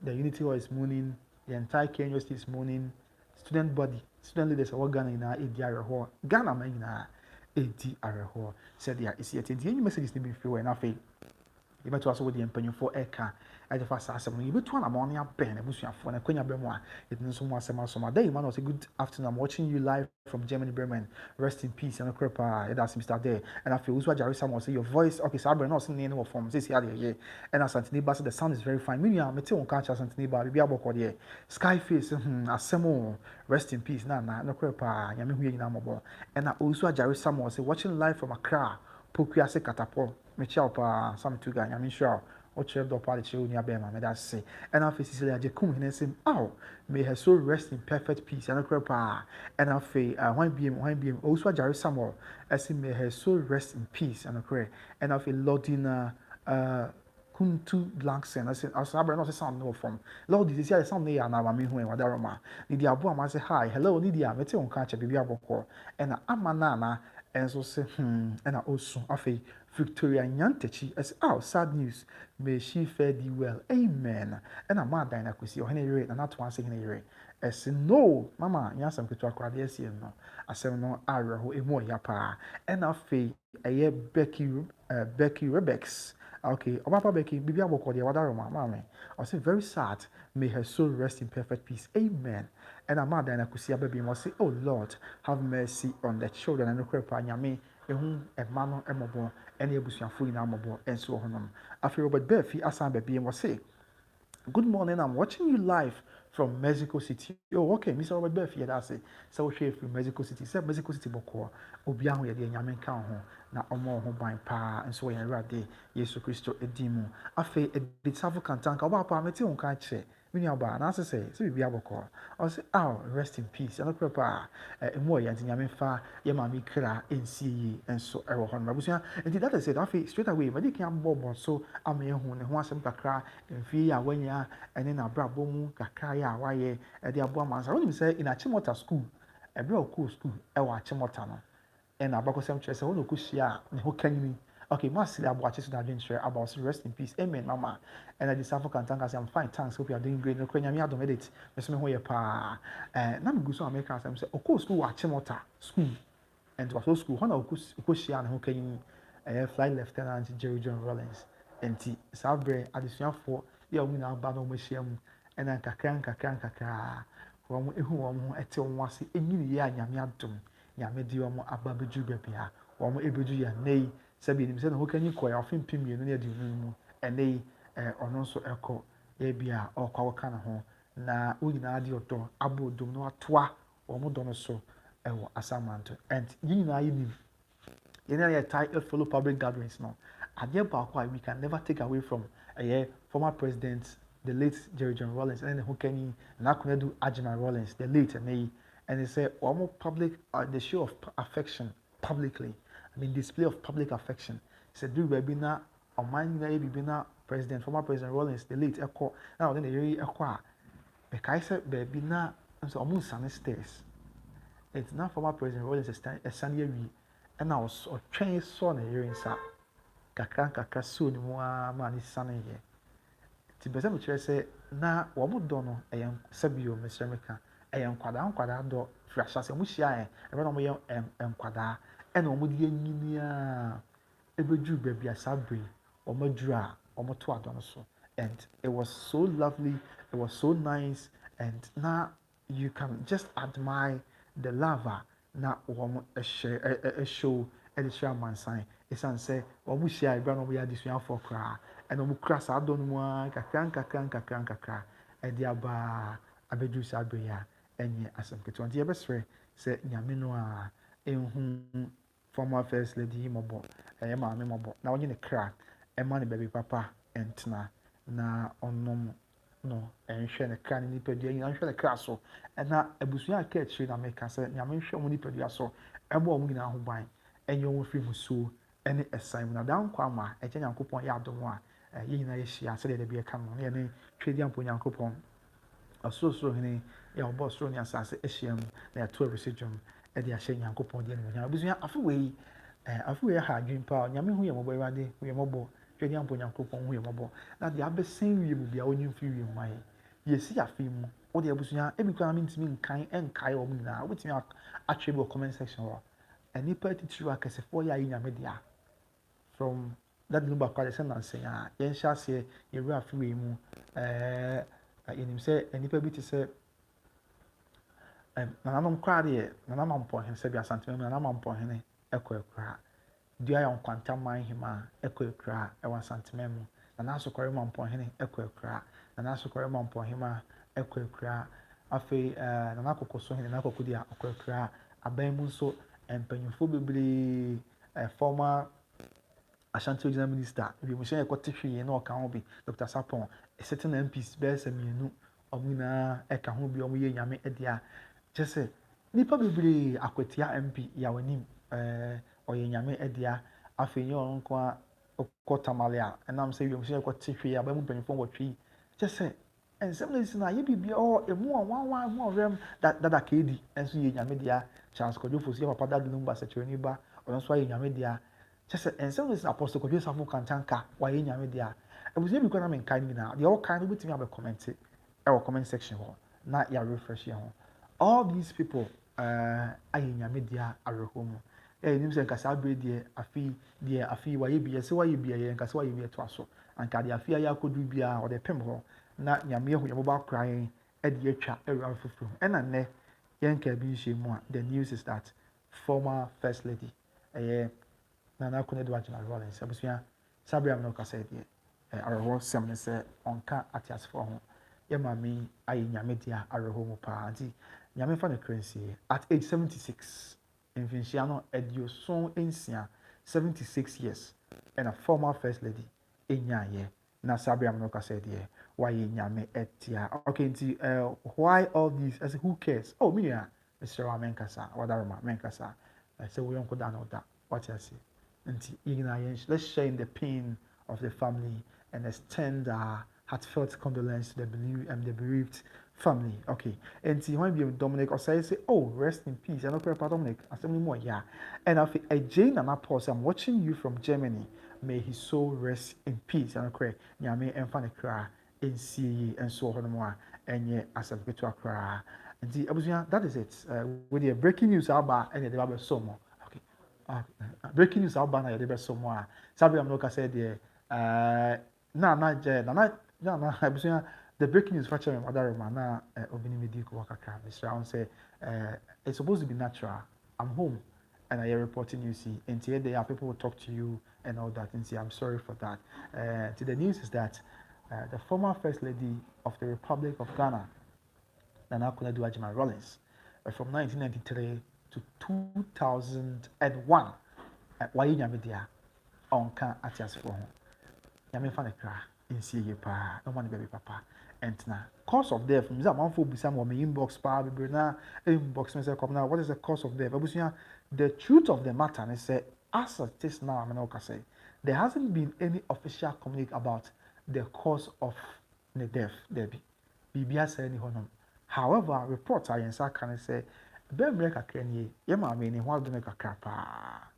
the Unity Hall is mooning, the entire Kenya University is mooning, student body, student leaders are Ghana in a ADR hall, Ghana man in a ADR hall. Said there is yet any messages to be free enough. You better also with the empenyo for Eka. I just asked someone, you better one among your pen, and Bushia for a Quenya Bemoa. It means someone day. Man was a good afternoon. I'm watching you live from Germany, Bremen. Rest in peace and a crepa. That's Mr. Day. And I feel what Jerusalem was say your voice. Okay, so I'm not seeing any form. This here, and as Anthony Bass, the sound is very fine. Maybe I'm meeting on catch as Anthony Bass. Be able to Skyface. Asemo. Rest in peace. No crepa. Yami huye na mobo. And I also Jerusalem was watching live from Accra. Pokuase Katapo. Michel pa some two guy. I'm sure. Oche do party chill near Bema, may that say. And I face Cecilia Jacum and say, oh, may her soul rest in perfect peace and a crepa. And I say, one beam, also Jerry Samuel, as may her soul rest in peace and a cray. And I feel Lordina Kuntu Blanksen, I said, I saw not a sound no from Lord, this is some day and I mean who and Wadaroma. Lydia Boam, I say, hi, hello, Lydia, Meteo on catch a baby aboko. And Amanana, and so say, and I also, I feel. Victoria Nyantechi as sad news. May she fare thee well. Amen. And I'm mad that I could see your Henry and not one saying Henry. As no, Mama, yes, I'm going to acquire the no. I said no, Ara who a more yapa. And I feel a Becky Rebex. Okay, Papa Becky, Bibi Aboko, the Wadaroma, Mammy. I say very sad. May her soul rest in perfect peace. Amen. And I'm mad that I could see a baby must say, oh Lord, have mercy on the children and the crepa Yami. Ehun emano emobo ene ebusuafo nyina amobo enso honom afi Robert Berfi asan baby and say good morning, I'm watching you live from Mexico City. Oh, okay, Mr. Robert Berfi that's it. So we share from Mexico City. Say Mexico City boko obi ahu ye de nyame kan ho na omo ho ban pa enso we yara de Yesu Kristo edimu afi the travel kantanka oba pa meti on kan che me nua ba na say bibi aboko o say rest in peace and okrepa emu ya nyame fa ye ma mi kra ensie yi enso e wo ho no abusua enti that is it afi straight away me dey kan bobo so ama ehu ne ho asem kakra mfi ya wanya ene na brabo mu kakra ya waye e dey abo amansa woni say in Achimota school ebe o school e wa Achimota no and abakosem chese woni okuhia ne ho kanyi. Okay, Masili Abuachi so that share about rest in peace. Amen, Mama. And I just have can thank us. I'm fine. Thanks. Hope you are doing great. No kwenya mi adom edit. Meso me ho ye pa. Na me guso America say oko school wa Chimota school. And was school. Hona okuhia ne ho kanyi. Flight Lieutenant Jerry John Rawlings. Enti sabre adesuafo ye omu na aba no mo hia mu. And an kakra. Wɔn ehu wɔn ho ɛte wɔn ase enyini yɛ anyame adom. Nyame di wɔn aba bedu bebia. Wɔn ebedu ya nei. Sabi nim se na hokanyi koya ofin pimienu na yadi mu ene ono nso ekọ ya bia okwa waka na ho na onyina ade odo abodom no atoa omo do no so ewo asamanto and nyina yinim yena ya tie follow public gatherings no ade ba kwa we can never take away from former president the late Jerry John Rawlings and hokanyi na Konadu Agyemang Rawlings the late and they say omo public the show of affection publicly. I mean, display of public affection. Said, do baby na on my baby na president, former president Rawlings, the late echo. Now then the very echo. Because said baby na so almost sunny stairs. It's not former president Rawlings a sunny we, and I was trying son a year in sa. Kakra soon man is sunny here. To be able to say na wamu dono a young Sabio, Mr. America, a young quadam do fresh as a mushia, and run away and quada. And omo die nyinia ebedu baby asabri omo dura omo to adono so and it was so lovely, it was so nice, and now you can just admire the lava na omo a show e share man sign esan say omo share ibra no ya disua for kra and omo kra sa adonu mu kakra e dia ba abedu sabri ya enye asem keto nti yebesre say nyame no a ehun former first lady mobo maame mobo na onye ne kra ma ne baby papa entna na onom no enhwe ne kra ne nipadua yin enhwe ne kra so na abusua aka achiri na meka se nyame nhwe mo nipadua so ebo omo nyina ho ban enye omo firi musuo ene esan na dan kwa ma eje nyankopon ya adom a yin na yehia se de bia ka no ne ne twedi ampo nyankopon asosoro hene ya obo soro ne asase ehyiam na ya to abusejum e de ahye nyankopon de ne nya abusua afewei afuwe ha adwimpa nyame hu yemo bawade hu yemo bo twedi ampo nyankopon hu yemo bo na de abesen wie mu bia onyi mfi wie mai yesi afi mu o de abusua ebi kwa na ntimi enkai o mu na obetimi atwe comment section wa anipa titiri akasefo ya yi nyame dia from that number kwa se na nsen a yen hyase yeru afiwe mu yenim se anipa bi ti se nananom kwa de nananom po hen se bia santime nananom po hen ekwa dua ya nkwanta man hima ekwa ewa santime mu nanaso kware mampo hen ekwa nanaso kware mampo hima ekwa afi nanakoko so hen nanakoko dia ekwa aban mu so empanyufo bebre former Ashanti Regional Minister bi mo hye ekotehwe na oka ho bi Dr. Sapon certain MPs be samienu omuna eka ho bi omo ye nyame edia jese nipa bebre akwatia MP ya wanim oye nyame edia afenye onko a kotamale enam se wi mo hye ekotehwe aba mu mpanyufo wotwe jese ensem na sina ye bibia emu wanwan mu orem dada kedi enso ye nyame dia chance kodofo si papa dadu number security ba onso ye nyame dia just ensem na apostle kodwe safo kantanka wa ye nyame dia ebuze bi kwana menkan ni na de all kind of bitimi abe comment comment section ho na ya refresh ye ho all these people aye nyame dia arehomu nim se nkasa abre die afi wa ye bia se wa ye bia ye nkasa wa ye bia to aso anka de afi ya kodu bia o de pem ho na nyame hu yebo ba kran e de atwa ewura fufuru ena ne yenka bi nhye a the news is that former first lady Nana Konadu Agyemang Rawlings abusua Sabriam no kasa die areho sem ne se onka atiasfo ho ye mami ayi nyame dia areho mu pa anti nyame fa ne currency at age 76 mfinhia no edioson ensia 76 years and a former first lady enyaye na Sabriam no kasa die why nyame etia. Okay, why all these? I say, who cares? Oh, me yeah, Mr. Ramenkasa, Wadarama, Menkasa. I say, we don't go down on that. What I say? Let's share in the pain of the family and extend our heartfelt condolence to the bereaved family. Okay. And see when you Dominic or say, oh, rest in peace. I know Papa Dominic. I say more, yeah. And I feel Jane and I pause. I'm watching you from Germany. May his soul rest in peace. I know correct. Nyame emfa cry in see and so on more. And yeah, as a bit to cry. And see, that is it. With the breaking news about and the Bible so more. Okay. Breaking news about na yɛde bɛsɔ mu a sabi am no ka sɛ deɛ na abusua the breaking news fa kyerɛ me ɔdare ma na obi ne me di ko kakra mesra wo sɛ it's supposed to be natural. I'm home and I am reporting you see and there people will talk to you and all that and see I'm sorry for that. The news is that the former first lady of the Republic of Ghana, Nana Konadu Agyemang Rawlings, from 1993 to 2001 why nyame dia onka atiasefo ho nyame fa ne kra nsie ye pa no man baby papa entna cause of death mza manfo bisa mo me inbox pa be na inbox me say come now what is the cause of death abusia the truth of the matter is say as it is now I'm not say there hasn't been any official communique about the cause of the death there bibia say ni honom however reports are yensa kan say ben break kakra ni ye ma me ni ho adome kakra pa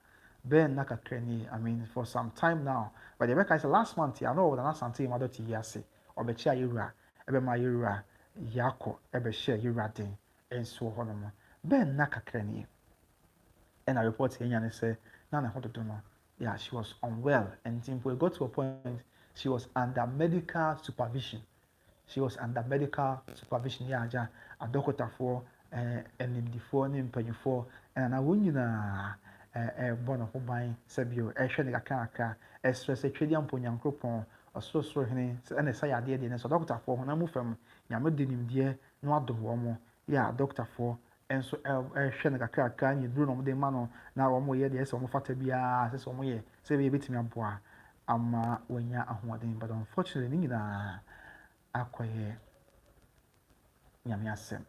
ben na kakra ni I mean for some time now but the record is last month I know na something ma do ti yase obechi ayura ebe ma ayura yako ebe share yura den enso honom ben na kakra ni and I report here and say na na hodo no yeah she was unwell and we got to a point she was under medical supervision. She was under medical supervision yeah a doctor for NMD4 NMP4 and I won na born of ban sebio ehwe ne kakra stress twedi ampo nyankropon osoro hene na say ade de so doctor for na mu fam nyame de nimde no ado wo mo yeah doctor for enso ehwe ne kakra nyi duro no de ma no na wo mo ye de so mo fata bia se so mo ye se be betimi aboa ama wanya ahoden but unfortunately ni na akɔyɛ nyame asɛm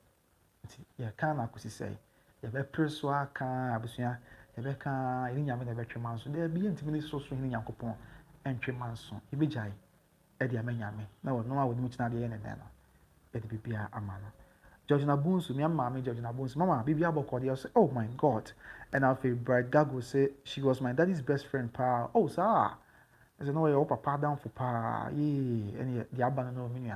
nti yɛka na akosi sɛ yɛbɛpere so aka abusua yɛbɛka yɛne nyame na yɛbɛtwe ma nso dɛ bi yɛntimi ne so hene nyankopɔn ɛntwe ma nso yɛbɛgyae ɛde ama nyame na wɔno a wɔde mu kyina deɛ yɛ nenɛ no yɛde bibia ama no George Nabunsu mi maame George Nabunsu mama bibia bɔkɔdeɛ say oh my god and after Bride Gago say she was my daddy's best friend pa oh sir I said, no, you're papa down for pa. Yeah, and the abandon no meaning.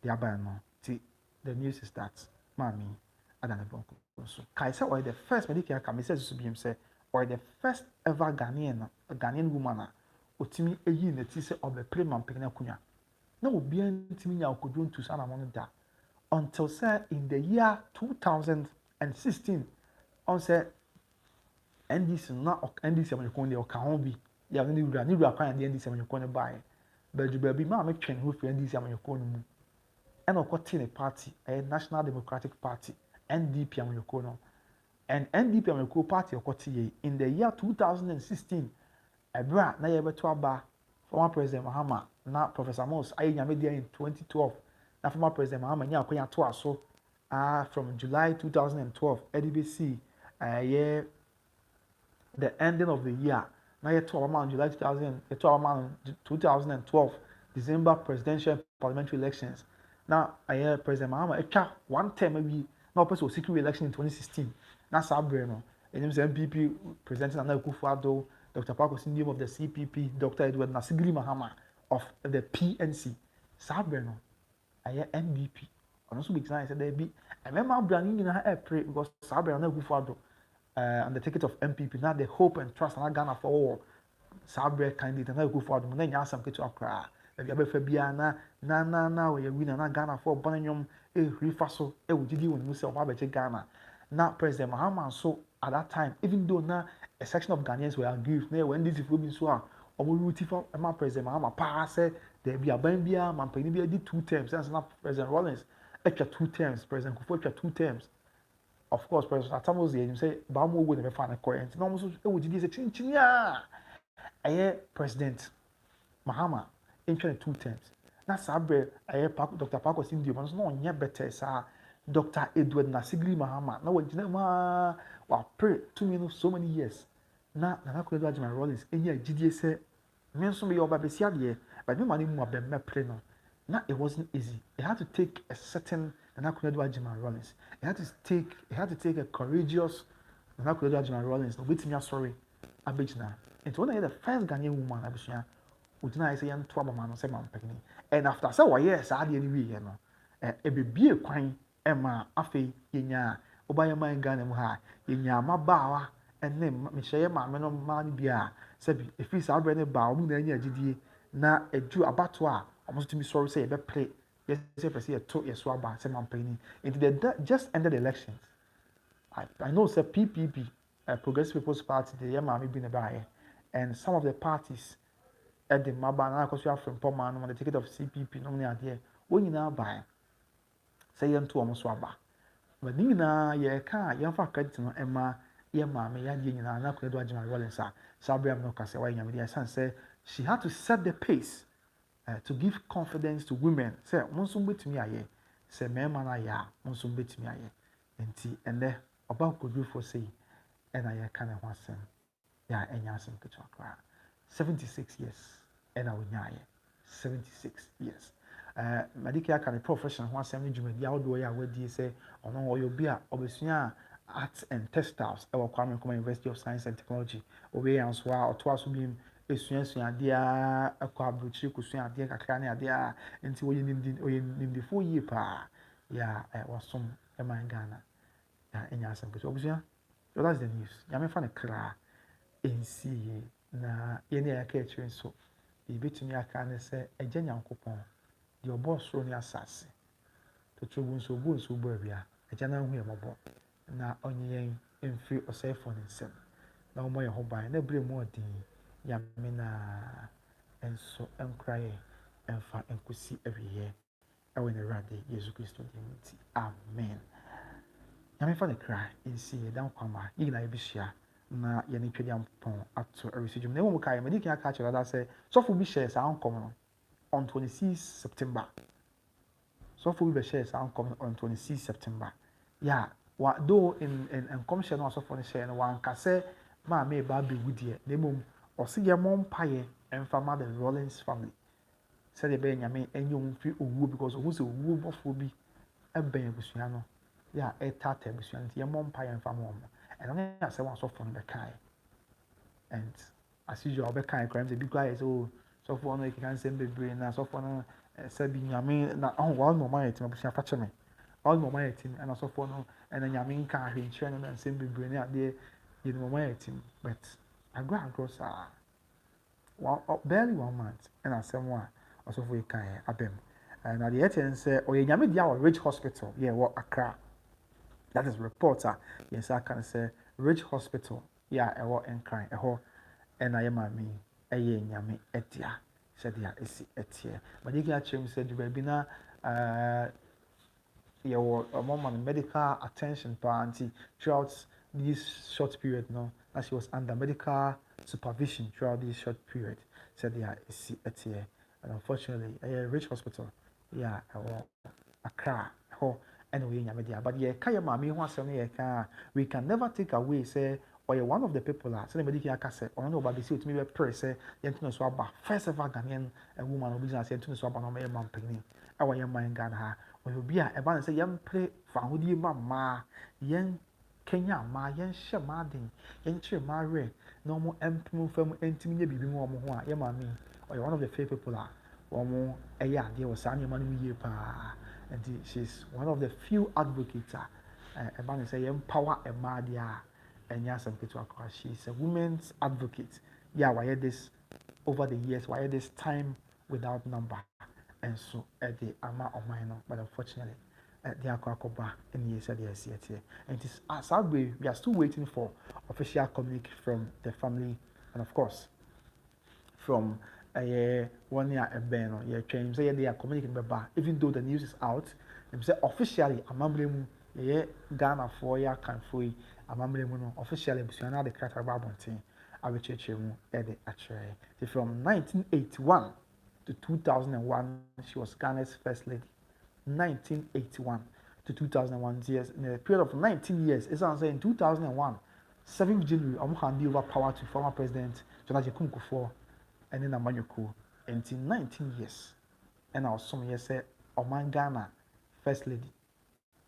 The abandon. See, the news is that, mommy, I don't know. So, Kaisa or the first medical come, says to be him say, or the first ever Ghanaian woman, Otimi a year in the tise of the Preman Pignacunya. No, be Timina could run to Sana Monda until, say, in the year 2016, on say, and this not and this when you call the Okahobi. Ya ni wura kwan de ndisi amanyɔkɔ ne bae ba bi ma metwen ho fi ndisi amanyɔkɔ no mu ɛna ɔkɔte ne party National Democratic Party NDP amanyɔkɔ no and NDP amanyɔkɔ party ɔkɔte ye in the year 2016 ɛbra na yɛbɛto aba former president Mahama na Professor Mos ayi nyame dia in 2012 na former president Mahama nya akonya to aso from July 2012 EDBC the ending of the year. Now you talk about July 2012 December presidential parliamentary elections. Now I hear President Mahama one term maybe now person was secret election in 2016. Now Sabrina, and him MPP presenting another Kufuado, Dr. Parkos in name of the CPP, Dr. Edward Nasigri Mahama of the PNC. Sabrina, I hear MPP. And also big sign said there be. I remember Brandon in her pray because Sabrina Kufuado. On the ticket of MPP, now the hope and trust and Ghana for all. Sabre candidate and I go for them. Then you some to cry. If you ever be na we win na Ghana for Bonanyum refaso would you when you say about Ghana. Now President Mahama so at that time, even though now a section of Ghanaians were aggrieved, when this is moving so on route for President Mahama pass there be a bambia man did 2 terms and now President Rawlings extra 2 terms, President Kufuor extra 2 terms. Of course, President Atamo's here, you say, Bamu would never find a coherent. No, so it would be a chinchinya. I hear President Mahama in 2 terms. na sabre Dr. Parko Cindy no no nya better sa Dr. Edward Nasigli Mahama na wajina ma wa pray to me no so many years na Konadu Agyemang Rawlings enya gidie se me nso me yoba besia de but me mani mu abem pray no na it wasn't easy. It had to take a certain Konadu Agyemang Rawlings. It had to take a courageous Konadu Agyemang Rawlings no betimi sorry abegina. And when I the first Ghanaian woman abusua udina say yan to abama no say mampani. And after say why yes ade ni wi no e bebie kwan e ma afei yenya obaye man Ghana mu ha yenya mabaawa ene me hye ma me no ma ni bia say bi efi sa abre ne ba omu na anya agidie na edu abato a omo to me sorry say e be play yes say person e to yeso aba say mampani. And they just ended the elections. I know say PPP Progressive People's Party the yema me bi ne ba and some of the parties at the Mabana, because you have from Poman on the ticket of CPP, no idea. When you now buy, say you to almost swabba. But Nina, ye car, young for credit no Emma, ye mammy, and not Konadu Agyemang Rawlings. Sabriam no Cassa, why your son said she had to set the pace to give confidence to women. Say, Monsum bit me, aye, say, Mamma, ya, Monsum bit me, aye, and there about could do for say, and I can't want some. Yeah, and Yasim Kitchakra. 76 years, and I would 76 years. Medical can a profession who has any junior, the outdoor where do you say, or no, you'll be a Obesnia Arts and Textiles, our Kwame University of Science and Technology, Obe and Swa, or twice being a student, idea, a quabruchi, Kusia, dear Kakani, idea, until you need the 4 year pa. Yeah, it was some Emma in Ghana. Yeah, and Yasim Kitchakra. So that's the news. Yamin fan a cra in see. Na yene ya ka kyerɛ nso ebetumi aka ne sɛ agya Nyankopɔn de ɔbɔ soro ne asase totrobu nso obu nso bɔ awia agya na hu yɛmɔbɔ na ɔnye yɛn mfiri ɔsɛefo ne nsɛm na ɔmmɔ yɛn ho ban na bere mu ɔden yame na nso nkora yɛ ɛmfa nkosi awieɛ ɛwɔ ne Awurade Yesu Kristo din nti amen. Yame fa ne kra nsi yɛ dan kwama yɛn nyinaa yɛbɛhyia na yɛne twɛdi ampɔn ato ɛresijum na ɛwɔ kae mɛdi kan aka kyerɛ da sɛ sɔfo bi hyɛ saa nkɔm no on 26 September sɔfo bi bɛhyɛ saa nkɔm no on 26 September ya wa do in nkɔm hyɛ no asɔfo no hyɛ no wanka sɛ maame ba bɛwu deɛ na mmom ɔsi yɛ mɔ mpaeɛ ɛmfa ma the Rawlings family sɛdeɛ ɛbɛyɛ nyame ɛnyɛ wɔn firi owuo because ohun sɛ owuo bɔfoɔ bi ɛbɛn abusua no ya ɛtata abusua no nti yɛ mɔ mpaeɛ ɛmfa ma wɔn. And only I say one so from the kai. And as usual, the kai crimes, the big guy is oh, so for no, you can send the brain, and so for no, said Yamin, now all more money to my patch me. All more money, and also for no, and then Yamin can be training and send the brain out there, you know, my team. But I go across barely 1 month, and I said one, also for a kai, abem. And at the end, say, oh, Yamin, the Rich Hospital, yeah, what Accra. That is reporter. Yes, I can say Rich Hospital. Yeah, I work in crime. And I am a me. Yami etia. Said ya is etia. But you can change said baby na your mom medical attention party throughout this short period. No, as she was under medical supervision throughout this short period. Said ya is etia. And unfortunately, a Rich Hospital. Yeah, I work Accra. Anyway, but yeah, kaya mami who has we can never take away say or you're one of the people that somebody can say or no but see to me pray say yentuno so aba first ever Ghanaian woman of business yentuno so aba no me man pegni awa yen man Ghana ha or you be a ban say yen pray fa hodi ma yen Kenya ma yen hye ma den yen kire ma re no mo empemu fam entimi nya bibi mu omo ho a yen mami or you're one of the few people that omo eya de was anya man mu ye pa. And she's one of the few advocates. About say empower a madia and yasam kitwa. She's a women's advocate. Yeah, why this over the years? Why this time without number? And so at the ama of mine, but unfortunately, at the akwakoba and yes, at the SCT. And it is as we are still waiting for official communique from the family and of course from 1 year a ban or your change say they are communicating baba even though the news is out them say officially amambremu Ghana 4 year can free amambremu no officially busuana the character babontin abecheche mu e de actually from 1981 to 2001, she was Ghana's first lady. 1981 to 2001 years, in a period of 19 years. It's saying in 2001, 7th January, I'm handing over power to former President John Agyemang Kufuor and then Amanyoko. Until 19 years, and I was some years say, Oman Ghana first lady.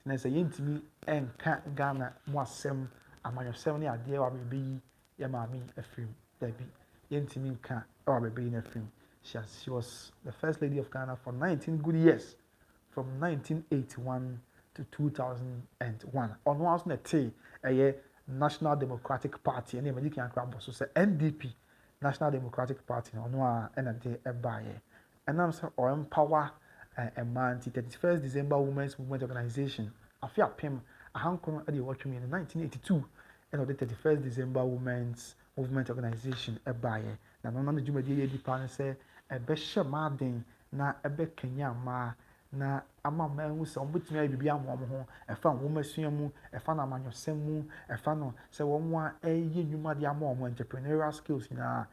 And I say, Yentimi and Ghana Mwasem, Amanyosem, the idea of baby, Yamami, a film, Debbie, Yentimi can or baby in a film. She was the first lady of Ghana for 19 good years, from 1981 to 2001. On was a National Democratic Party, and the can grab so say NDP, National Democratic Party, on one and a day a buy. And I'm saying, or empower a man, 31st December Women's Movement Organization. I feel PIM, a handcon at the watch me in 1982, and the 31st December Women's Movement Organization a buy. Now, none of the Jumadi partner say, a besha madin, na a be Kenya ma. Na ama man who some bit me be a mom, a fan woman swim, a fan a man yourself, a fan so one a you mad ya mom entrepreneurial skills na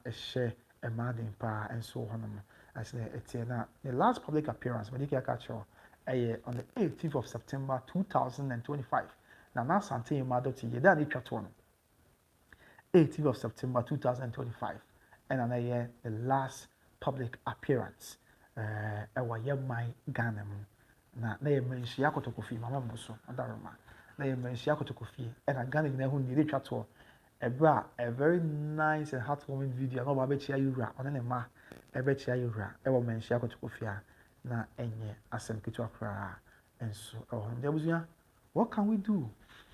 a share a madin pa and so on. I say it's na the last public appearance when you catch on the 18th of September 2025. Na Sante Mado to ye that it 18th of September 2025, and the last public appearance. Heävily Ghana mu na yɛmmanhyia kotokofi mama mboso adaroma na yɛmmanhyia kotokofi ɛna Ghana nyina ho ni retwa to ɛbra a very nice and heartwarming video na ɔba bɛkyia yura ɔne ne ma ɛbɛkyia yura ɛwɔ mmanhyia kotokofi a na ɛnyɛ asɛm ketewa koraa ɛnso ɛwɔ hɔ abusua. What can we do?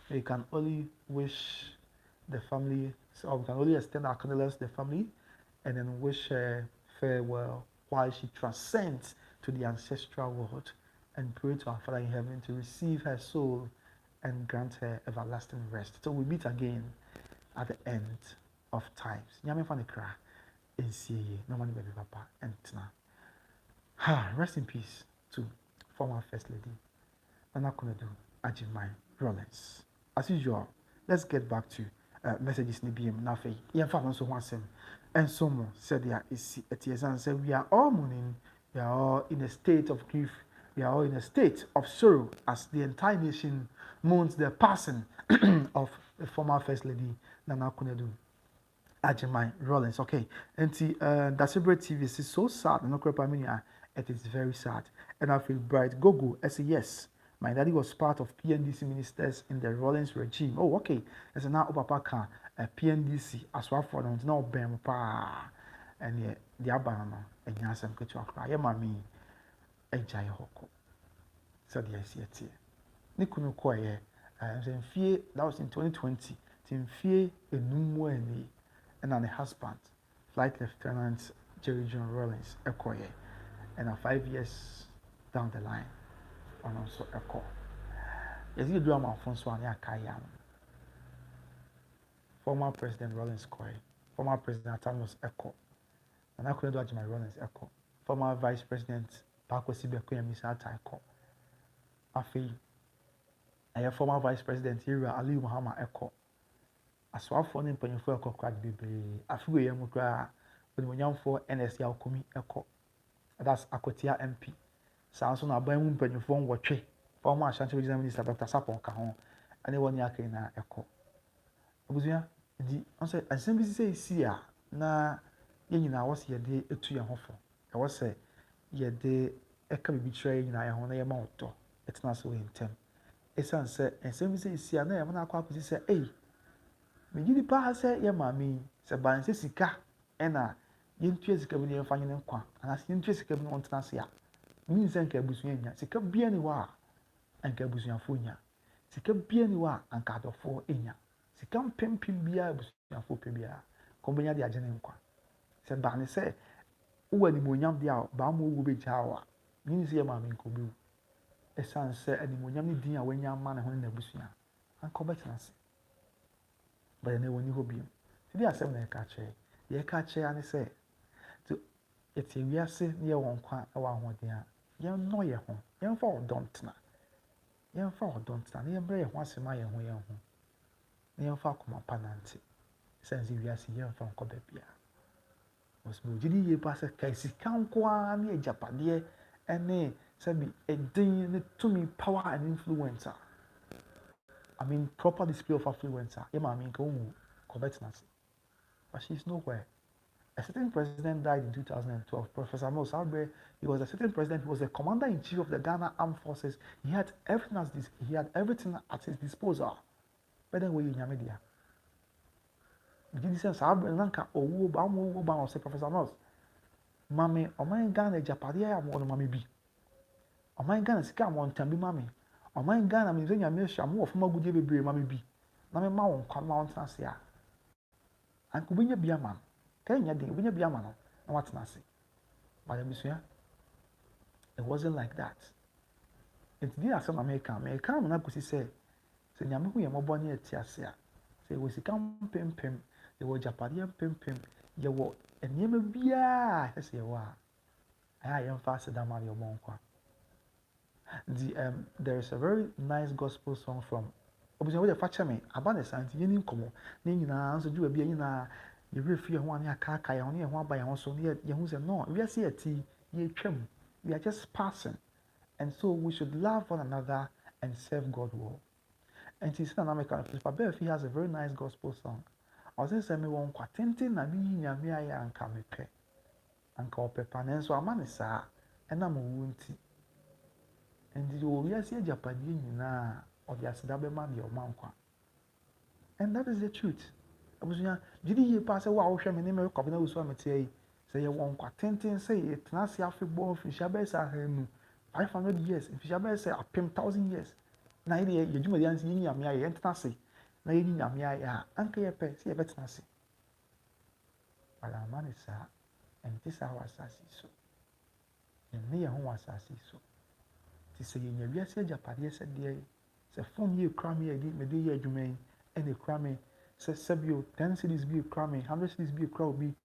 We can only wish the family, so we can only extend our condolences to the family and then wish her farewell while she transcends to the ancestral world, and pray to our Father in heaven to receive her soul and grant her everlasting rest. So we meet again at the end of times. Nyame fa ne kra ensie no man baby papa entna. Rest in peace to former First Lady Konadu Agyemang Rawlings. As usual, let's get back to messages ni biem na fe yemfa no so ho asem. And so more said there is Teärs and said we are all mourning, we are all in a state of grief, we are all in a state of sorrow as the entire nation mourns the passing of the former First Lady Konadu Agyemang Rawlings. Okay, and Dasibra TV is so sad, and it is very sad. And I feel bright. Gogo, I say yes. My daddy was part of PNDC ministers in the Rawlings regime. Oh, okay. As a now Papa PNDC as well for them no bem pa and the abano and yasam kuchakra. Yamami ejay hoko. So the ICT. Nikunu koye and fear that was in 2020. Tim fear a numweni and an husband, Flight Lieutenant Jerry John Rawlings, Ekoye, and 5 years down the line. And also Eko. Yes, you do a Alfonso and Yakayam. Former President Rawlings Koi, former President Tarnish Eko, and I couldn't do Agyemang Rawlings Eko, former Vice President Paco Sibeko Yamisa Eko. Afi, a former Vice President Heävily Muhammad Eko. As well for him, penny for Eko Crad Bibi, Afi Yamukra, when we young for NSC Alcomi Eko. That's Akotia MP. Samson Abayum penny phone watch, former Ashanti Minister Dr. Sapon Kahon, and the one Yakina Eko. Abusia, the answer, and simply say, see ya, na yina was ye day to your hoffer. I was say, ye day a can be betrayed in I own a mouth. It's not so in term. It's answer, and simply say, see ya, and I quite say, eh, me you the pass, say, ya mammy, said by Sika, and I, you interest cabin and finding them qua, and as interest cabin on Tanasia. Means and cabusinia, Sika be anywhere, and cabusia funia, Sika be anywhere, and cut off for inya. Sikam pimpim bia busuafo pebia kombenya de agene nkwa se ba ne se wo animonyam dia ba mo wo beja wa nin se ma me nkobi esan se animonyam ni din a wanya ma ne ho na busua anko betena se ba ne woni ho bi ti dia asem na ka che ye ka che ane se to eti wiase ne ye won kwa e wa ho dia ye no ye ho ye mfa odontna ne ye bre ye ho asema ye ho Near far come up pananti, since you are seeing from Cobebia. was mo gidi ye pa se kai sika nkoa na ejapade ene sabi edin ne tumi power and influencer. I mean proper display of influencer. Yeah, I mean go covetness. But she's nowhere. A certain president died in 2012. Professor Mos Albre, he was a certain president. He was the commander-in-chief of the Ghana Armed Forces. He had everything at his disposal. But then we in Yamidia. Gidi says Albre Nanka Owo Ba or say Professor Mos. Mami, Oman Ghana Japadia am Mami B. Oman Ghana Sika won Tambi Mami. Oman Ghana means when Yamil Shamu of Magudi Baby Mami B. Name Mount Come Sansia. And Kubinya Biaman. Kenya de winya bia ma no na watena ase but abusua it wasn't like that it did as some American na kusi say nyame hu ye mobo na ati ase a say we sika pempem ye wo japade pempem ye wo enema bia say ye wa aya ye mfa ase da ma ye mo nkwa there is a very nice gospel song from obusua we dey fache me abane santi ye ni nkomo na nyina nso juwa bia nyina you refuse one ya kaka ya only one by one so you who say no we are see we are just passing and so we should love one another and serve God well and he's an American but he has a very nice gospel song I was saying me won kwatente na bi nyame aya anka mepe anka opepa na so amane saa na mo wunti and we are see Japan nyina o dia seda be ma de o mankwa and that is the truth abusunya gidi ye pa se wa wo hwe me ne me kwabena wusu amete yi se ye won kwa tenten se ye tena se afebɔ fisha be sa hanu 500 years fisha be se apem 1000 years na ye dwuma dia nsi yin nyame aye tena se na ye nyame aye a anka ye pe se ye betena se ala mane sa enti sa wa asasi so ne ye ho asasi so ti se ye nyawia se japade se de se fon ye kra me ye di me de ye adwuma yi ene kra me se sebio 10 cities be cramming 100 cities be crowd be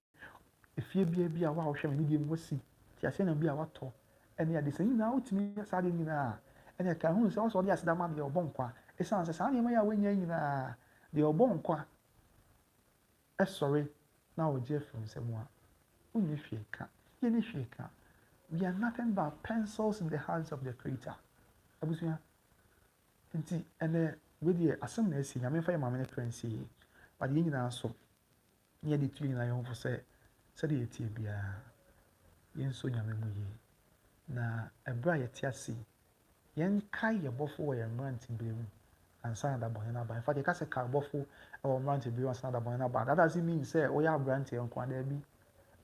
if you be a wow hwe me dem wasi ti ase na bi a wato ene ya de se nyina otimi asa de nyina ene ka hu se so de ase da ma de obonkwa esan se sa ne ma ya wanya nyina de obonkwa sorry na o je from semua unni hwe ka ye ni hwe ka we are nothing but pencils in the hands of the creator abusuya nti ene we de asem na esi nyame fa ye mame ne currency but yin nyina so ye de tu nyina ye ho se de ye tie bia yen so nyame mu yi na ebra ye tie ase yen kai ye bofo wo ye mranti bremu ansa da bɔne na ba in fact ye ka se ka bofo e wo mranti bremu ansa da bɔne na ba that doesn't mean say o ya mranti enko ada bi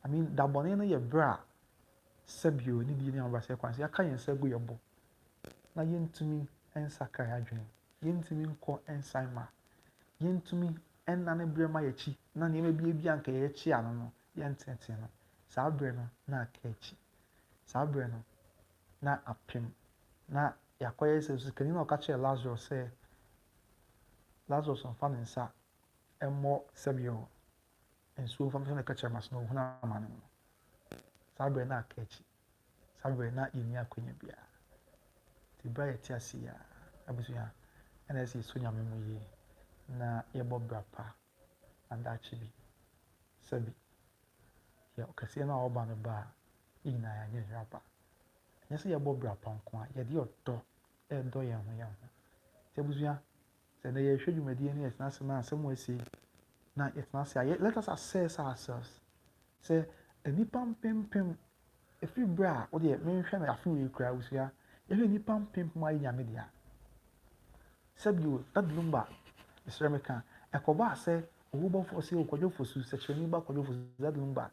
I mean da bɔne no ye bra sabio ni di ni amra se kwan se ya ka yen sagu ye bo na yentumi ensaka ya dwen yentumi nko ensaima yentumi enna ne brema ye chi na ne me bia anka ye chi ano no yentete no saa bre no na aka chi saa bre no na apem na yakoye se su kani na ka che Lazarus say Lazarus on fan nsa emmo sabio enso fam na ka che mas no huna amane no saa bre na aka chi saa bre na yemi akonya bia ti bra ye ti ase ya abusuya na esi so nyame mu yi na yɛbɔ brapa anda chibi sabi ya okase na oba no ba ina ya nye rapa nyese yɛbɔ brapa nko a yɛde ɔdɔ ɛdɔ yɛn ho tebuzuya sɛ na yɛhwɛ dwumadie ne yɛtena se na asɛm esi na yɛtena se let us assess ourselves sɛ enipa mpempem efi bra wo de menhwɛ na afi we kura usuya yɛhwɛ nipa mpempem ayi nyame dia sabi o dadlumba Sh0ckingly ekoba se owo fo se okodwo fosu se cheni ba kodwo fosu zadumba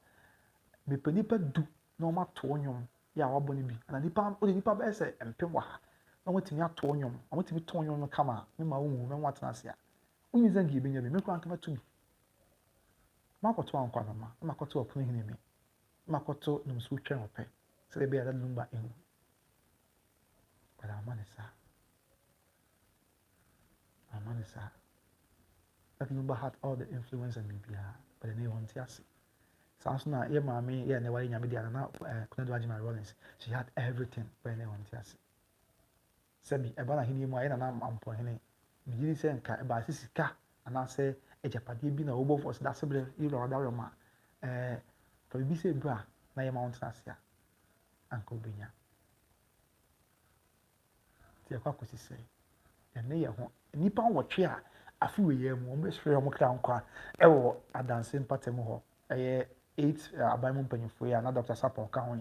bepe nipa du na o ma to onwom ya wabo ni bi na nipa o de nipa be se empem wa ha na wotimi ato onwom na wotimi to onwom no kama me ma wo hu me watena se a unyi zangi be nya be me kwan kama tumi makoto ankwa no ma makoto opono hini me makoto numsu twen ope se be ya zadumba ehu para manisa that number had all the influence on me, but then want to see. Sounds na ye mami ye ne wali nyame dia na Konadu Agyemang Rawlings. She had everything, but then want to see. Sebi e ba na hini mu aye na ampo hini. Mi yiri se nka e ba sisika ana se ejapade bi na obo force da sebre yi lo da ma For be say bra na ye mount asia anka obinya ti akwa kwesi ene ye ho nipa wotwe a afi we ye mu be hwere mo kra nkwa ewo adanse mpatem ho eye 8 abamu mpanyifo ya na Dr. Sapon ka ho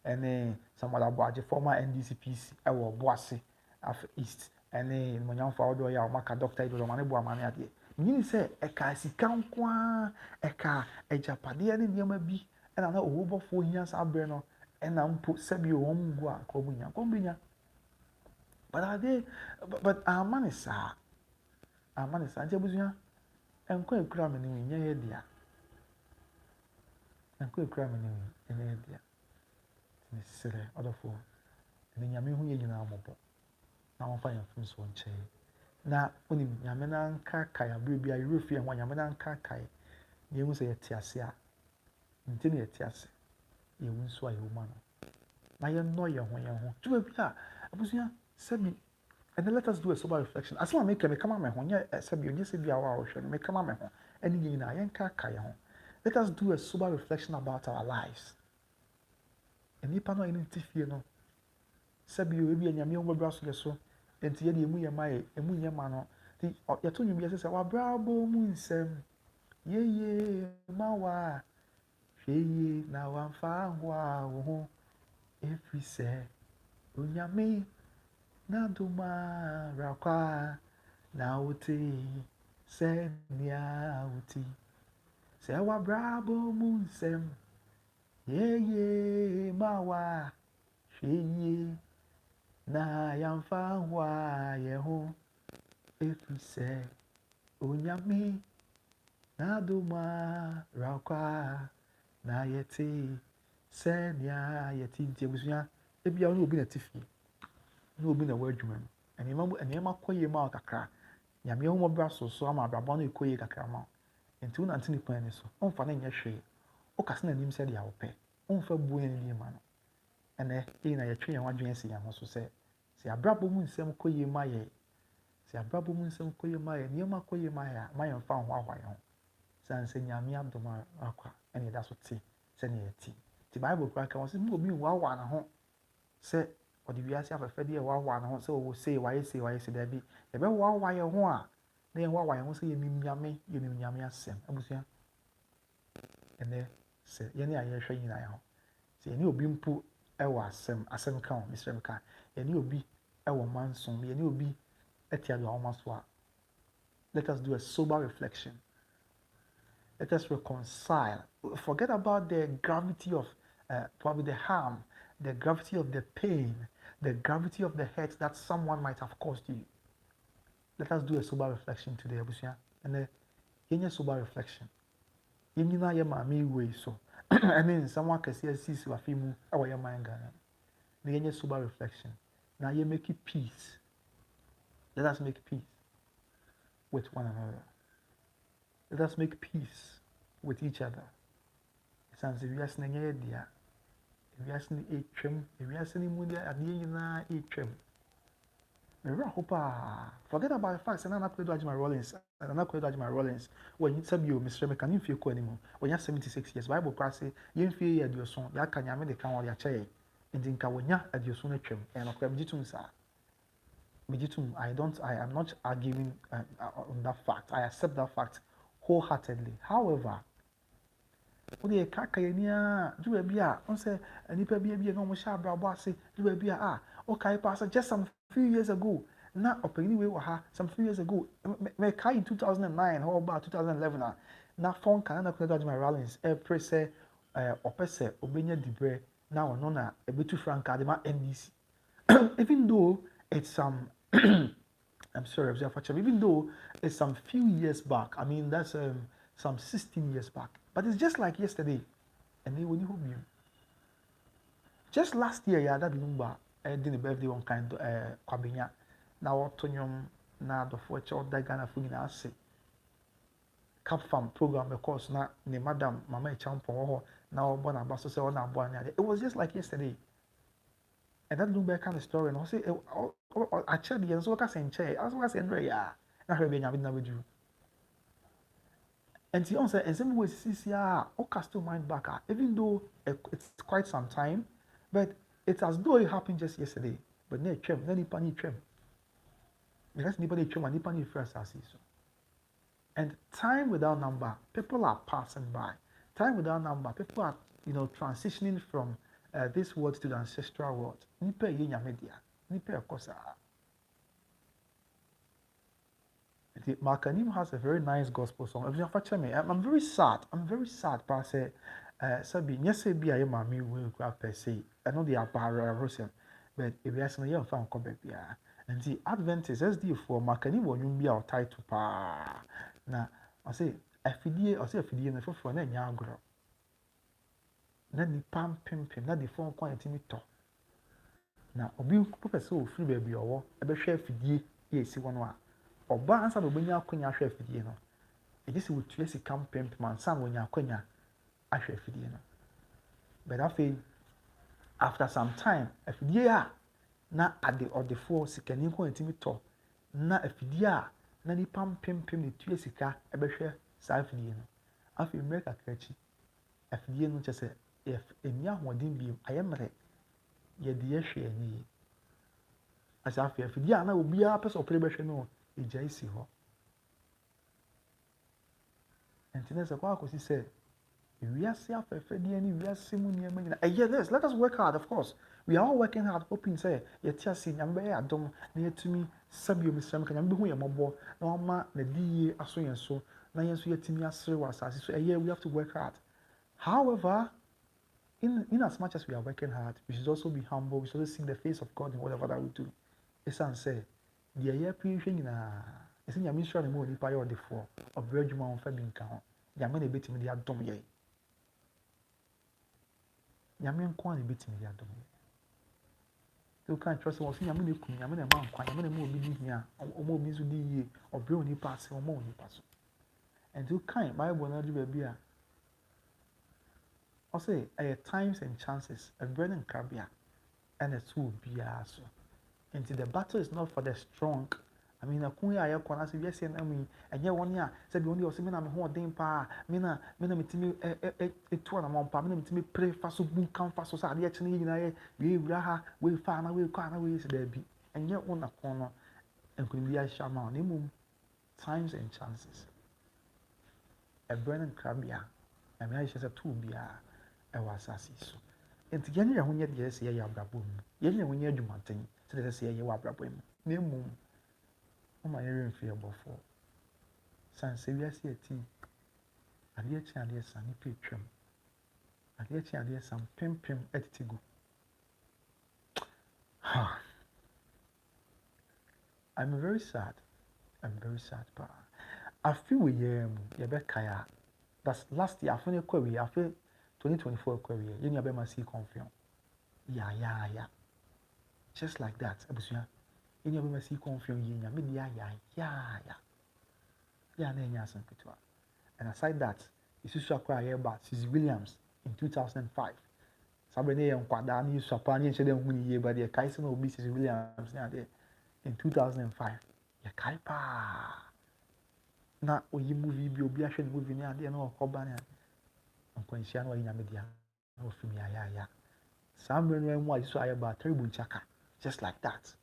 ene Samuel Abuaje former NDCPC ewo Boase af East ene monyamfo odo ya o maka Dr. Ido mane bo amane ade nyini se eka sika nkwa eka ejapade ne niam bi ena na owobofo hia sa abre no ena mpo sebi o mgu a ko bunya but amanisa nje buzuya enko ekura me ni nya ye dia enko ekura me ni nya ye dia ni sere odofo ni nyame hu ye nyina amobo na won fa yan fun so nche na oni nyame na nka kai abre bia yirofie ho nyame na nka kai ni ehu se ye tiase a nti ne ye tiase ye hu so a ye hu ma no na ye no ye ho tuba bia abuzuya sebi. And then let us do a sober reflection. As long as me come my home, sabi onye se bia wa ohwe me come my home. Eni nyina yenka kaya ho. Let us do a sober reflection about our lives. Eni pa no identify no. Sabi o bi anyame o bra so yeso. Enti ye de emu ye mai, emu ye ma no. Ti ye to nyum ye se wa bra bo mu nsem. Ye ma wa. Hweye na wa mfa ho a wo ho. Every say onyame na duma rakwa na uti se nia uti se wa brabo munsem ye mawa hweye na yamfa hwa ye ho efi se onyame na duma rakwa na yeti se nia yeti ntiabusuya ebia no obi na tifi no obi na wadwuma no enema koye ma kakra nyame ho mobra so ama abrabọ no ekoye kakra ma enti wo nante ni kwan ni so onfa na nya hwe o kase na nim se dia wo pe onfa buo ya ni ma no ene na ye twe yan wadwen si yan ho so se abrabọ mu nsem koye ma ye se abrabọ mu nsem koye ma ye niema koye ma ya ma yan fa ho ahwa ye ho sanse nyame adoma akwa ene da so ti se ne ti bible kwa ka won se mo obi wa na ho se odi wiase afefe de wa na ho se wo say wa say da bi e be wa ye ho a na ye wa ye ho se ye nim nyame asem abusua ene se ye ne aye hwe nyina ye ho se ye ne obi mpu e wa asem ka o misrem ka ye ne obi e wo manson ye ne obi etia do almost wa. Let us do a sober reflection. Let us reconcile. Forget about the gravity of probably the harm, the gravity of the pain, the gravity of the hurt that someone might have caused you. Let us do a sober reflection today, Abusia. And a sober reflection. You know, your mommy way so. I mean, someone can see a sis or film or your mind. The sober reflection. Now you make it peace. Let us make peace with one another. Let us make peace with each other. It sounds if you are saying, dear. If you are saying a trim, if you are saying Mudia, and a trim. Forget about the facts, and I'm not going to Agyemang Rawlings. And I'm not going to Agyemang Rawlings. When you tell you, Mr. Sh0ckingly, you feel anymore. When you're 76 years, Bible class say, you feel your son, you can yam the count your chair. And then Kawanya at your son a trim. And of course, I am not arguing on that fact. I accept that fact wholeheartedly. However, odi kaka yenia do bia on say anipa bia no mo sha brabo ase do bia okay pass just some few years ago na opini we ha some few years ago me kai in 2009 how about 2011 na phone kan na Konadu Agyemang Rawlings pre say opese obenya dibre na ono na ebetu frank adema NDC even though it's some I'm sorry, even though it's some few years back. I mean, that's some 16 years back. But it's just like yesterday. And they will you just last year, yeah, that number did a birthday on kind Kwabinya. Now, Tonyum, now the four child that Ghana food in say Cap Farm program, of course, now, the madam, Mama Champo, now, born a bus, so now, born. It was just like yesterday. And that look back kind of story, and I say, actually, and so I can say, I was saying, yeah, I heard being a bit with you. And you say, and some way CCR, okay, still mind back, even though it's quite some time, but it's as though it happened just yesterday. But no trim, no nipa ni trim. Because nipa ni trim and nipa ni first as so. And time without number, people are passing by. Time without number, people are transitioning from this world to the ancestral world. Nipa ye nyamedia, nipa kosa. Makanim has a very nice gospel song. I'm very sad. I'm very sad. But I say, Sabi, yes, be I am me will grab per se. I know they are barren, but if you ask me, you found come back. And the Adventist SD for Makanim will you be our title pa. Now, I say, a fidie, I say a fidie, and for an young girl. Not the pam pim pim, not the phone quantity me talk. Now, Obi Professor free baby or a be share fidie, yes, one. Ọba ansa na obenya akonya ahwe afidie no egisi wotua sika mpempem ansa na onya akonya ahwe afidie no but after some time afidie a na ade odefo sika ni ko ntimi to na afidie a na nipa mpempem ne tua sika ebehwe sa afidie no afei America krachi afidie no chese eni ahoden bi ayemre ye de yehwe ani asa afei afidie a na obi a pese opere behwe no isi ho enti say kwa akosi say we are see afefe de ani we are see mu niam nyina yes, let us work hard. Of course we are all working hard, hoping say yeti ase nyambe ya adom na yetumi sabio misram ka nyambe hu ye mobo na oma na diye aso yenso na yenso yetimi asere wa asase so we have to work hard. However, in as much as we are working hard, we should also be humble. We should also see the face of God in whatever that we do. Esan say the year pre-hwe nyina ese nyame nsura ne mo nipa ye odefo obere adwuma on fa bi nka ho nyame na betimi de adom ye nyame nko na betimi de adom ye you can trust us nyame na kum nyame na ma nkwa nyame na mo obi ni hia omo obi so di ye obere oni pa ase omo oni pa so and you can Bible na do ba bia I say times and chances a burning crabia and a two bia so. And the battle is not for the strong. I mean, akunya ya kwana se wiase na mi enye woni a se bi woni o se me na me ho den pa me na mitimi etu na mo pa me na mitimi pray fa so bu kan fa so sa ade chene yina ye we wura ha we fa na we kwa na we se da bi enye wona kono enkuni bi a shama na mum times and chances a burning crab ya I mean I say two bia e was asase so enti gene ya ho nye de se ya abrabom ye nye ho nye adwumaten se de se ya wa abrabom na mum o ma yere mfi ebofo san se wiase ati ade achi ade san ni petwam ade achi ade san pempem atitigu I'm very sad pa I feel we ye be kaya that's last year after we after 2024 query you be ma see Conf yeah just like that abusuya you be ma see Conf ye nya me dia yeah na nya san kitwa and aside that isusu akwa ye ba Sh0ckingly Williams in 2005 sabe ne ye nkwada na isusu apa na nche de hu ni ye ba de kai se na obi Sh0ckingly Williams na de in 2005 ye kai pa na oyi movie bi obi ahwe movie ni ade na okoba na nkwanhyia na oyi nya media na ofimi ya sambre no emu ajiso ayaba terrible chaka just like that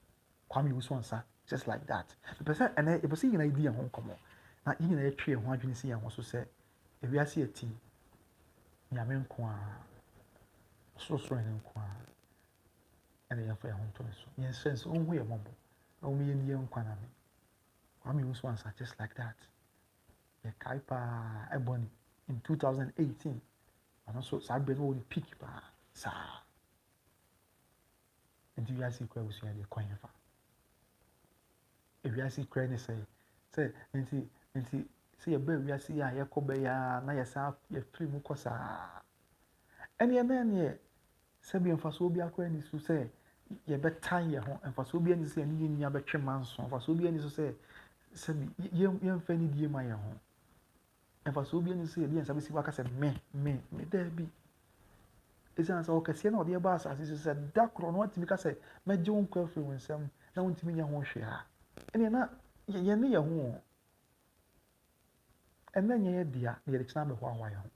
kwame uswansa just like that the person and e be say yina idea ho nkomo na yina ye twe ho adwene si ya ho so se ewiase ati nyame nko a so ne nko a ene ya fa ya ho to so yen sense onhu ye mombo na o me ye nkwa na me kwame uswansa just like that ye kaipa ebony in 2018 and also sabe no the peak pa sa and you guys see kwa usu ya de kwan fa if you see kwa ne say nti say be we see ya ye ko be ya na ye sa ye free mu ko sa ene ne sabe emfaso obi akwa ni so say ye betan ye ho emfaso obi ani say ani nya betwe manso emfaso obi ani so say sabe ye mfa ni die ma ye ho emfaso obi ani say ye sabe si waka say me da bi esa so kase na ode ba asase so say da kro no atimi ka say meje won kwa firi wonsam na wontimi nya ho hwe ha ene na ye ne ye ho and then ye dia ye de china be ho anwa ye ho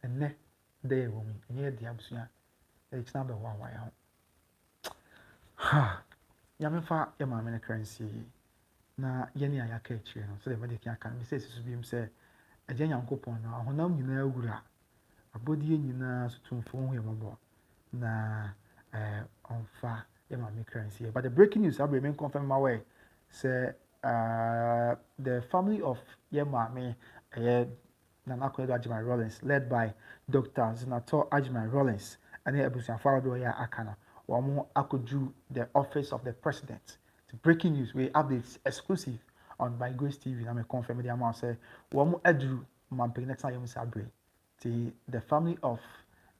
enne day wo mi ye dia abusua ye de china be ho anwa ye ho ha ya me fa ye ma me ne currency na ye ne aya ka ekyire no so de me de kan kan me say susu bi m say agya nyankopɔn na honam nyinaa wura abodie nyinaa so tumfo ho ye mɔbɔ na ɔmfa ye ma me currency but the breaking news abre me confirm my way say the family of ye ma me Nana Konadu Agyemang Rawlings led by Dr. Senator Agyemang Rawlings and the abusuafo do ya akana wɔn akodu the office of the president. The breaking news we updates exclusive on by Grace TV na me confirm the amount say wɔn aduru mampeg next time say abre the family of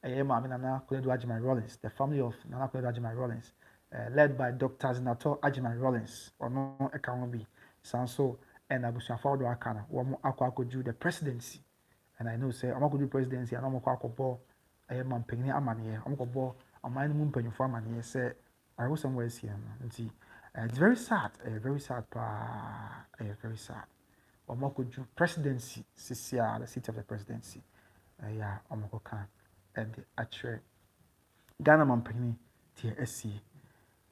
Maame Nana Konadu Agyemang Rawlings, the family of Nana Konadu Agyemang Rawlings, led by Dr. Senator Agyemang Rawlings ɔno ɛka ho bi sanso and abusuafo do akana wɔn akɔdu the presidency. And I know say I'm going to do presidency and I'm going to go mampeg ne amane I'm going to go aman mu mpanyufo amane say I was somewhere here it's very sad very sad very sad I'm going to do presidency sisia the seat of the presidency yeah I'm going to and actually Ghana mampeg ne Teärs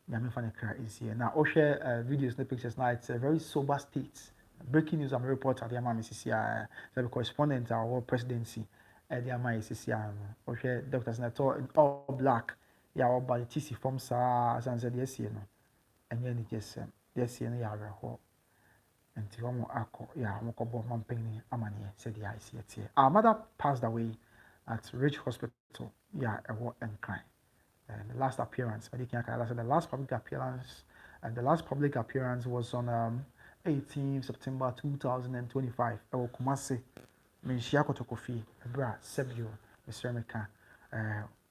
nyame fa ne kra is here now all share videos and pictures now it's a very sober state. Breaking news, I'm a reporter at the Amami CCI, the correspondent to our presidency at the Amami CCI. Okay, Dr. Senator in all black, yeah, all by the TC from SARS and said, yes, you know, and then it just, yes, you know, yeah, and Tiromo Ako, yeah, Mokobo Mampini Amani, said the ICT. Our mother passed away at Rich Hospital, yeah, a war and crime. And the last appearance, the last public appearance, and the last public appearance was on 18 September 2025. Ewo Kumasi, menhyia kotokofi, ebra Sebio, Mr. Meka,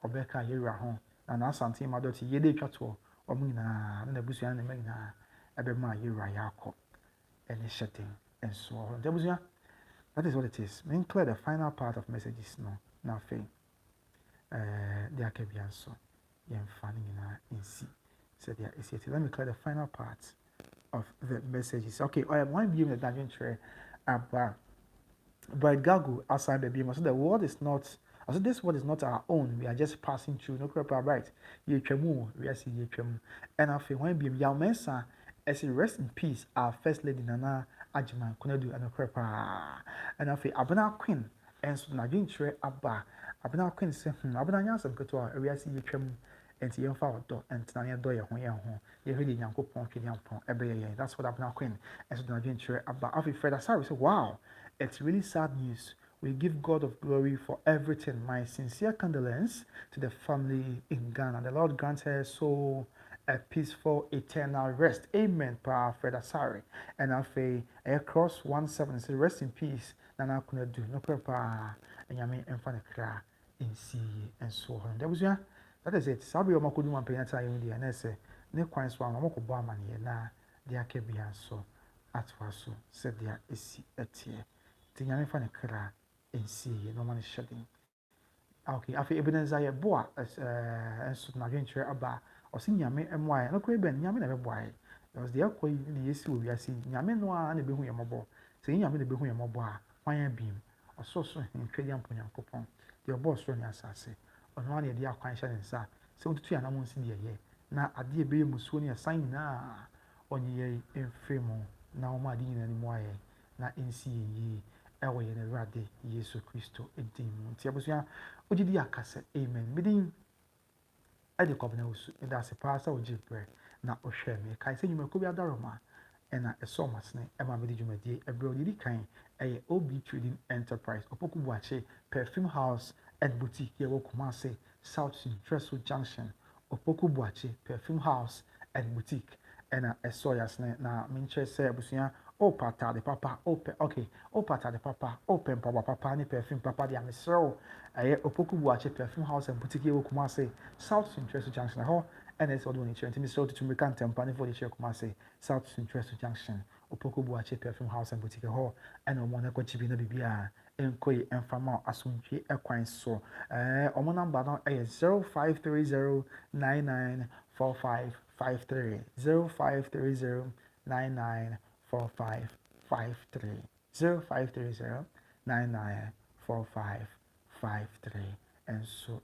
Obeka Yera ho, na na asante ma doti yede twato, omu nyina na busua na nyina ebe ma Yera yakọ, any shedding and so on. That is what it is. Me clear the final part of messages no. Na fe, they are kebianso. Yemfani nyina insi. So there is it. Let me clear the final part of the messages. Okay, I am one being the dungeon tray about Gagu outside the beam. So the world is not, I said this world is not our own. We are just passing through. No crap, right? Ye chemu, we are seeing ye chemu. And I feel one beam Yaumensa as a rest in peace, our first lady Nana Agyemang Konadu and no crap. And I feel Abana Queen and so dungeon tray about Abana Queen say, Abana Yansam Katua, we are seeing ye chemu. And see, do and Tanya Doya, when you really young coupon, that's what I've now queen. And so, the adventure about Afi Fred Asari. So, wow, it's really sad news. We give God of glory for everything. My sincere condolence to the family in Ghana. The Lord grant her soul a peaceful, eternal rest. Amen. Pa Fred Asari. And Afi Cross 17 says, rest in peace. Nana Konadu, no papa, and Yami and Fanakra in sea and so on. That was that is it. Sabi o makodu man penya ta yindi na se ne kwan so ama makobo amane na de akabia so atwa so se dia esi etie tinyame fa ne kra ensi no man shedding. Okay, afi evidence aye boa enso na dwentre aba o se nyame emwae no kra ben nyame na be boae because de akoyi ne yesi wo wiase nyame no a na be hu yemobo se nyame na be hu yemobo a wan biem oso so ntwedi amponyankopon de obo so ne asase ono ane de akwan hye ne nsa se wotutu ya na mo nsi de ye na ade ebe musuo ne asan na onye ye emfremu na o ma ade nyina ni mo aye na ensi yi ewo ye ne rade Yesu Kristo edim nti abusua ogidi akase amen midin ade kobna usu ida se pasa ojibre na ohwe me kai se nyuma ko bi adaroma ena eso masne ema medi dwumadie ebre odidi kan eye OB Trading Enterprise opoku buache perfume house and boutique here Kumasi South Central Junction opoku buache perfume house and boutique ena eso yasne na minche se abusua o pata de papa open okay o pata de papa open papa ni perfume papa de amesro eye opoku buache perfume house and boutique here Kumasi South Central Junction ho and it's all doing it to me so to me can tempani for the share Kumasi South Central Junction opoku buache perfume house and boutique ho and omo na kwachibi na bibia enkoyi enfama asunchi ekwan so omo number no 0530994553 0530994553 053 0530 994553 and so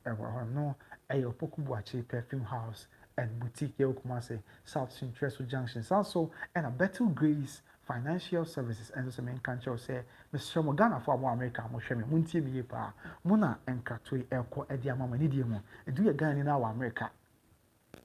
no a Pokubuachi Perfume House and Boutique Yokumase South Central Junction also and a Better Grace Financial Services and so main country say Mr. Morgana for America mo hwɛ me muntie me yepa mona enkatoi elko edi amama ni die mu edu ye Ghana ni na wa America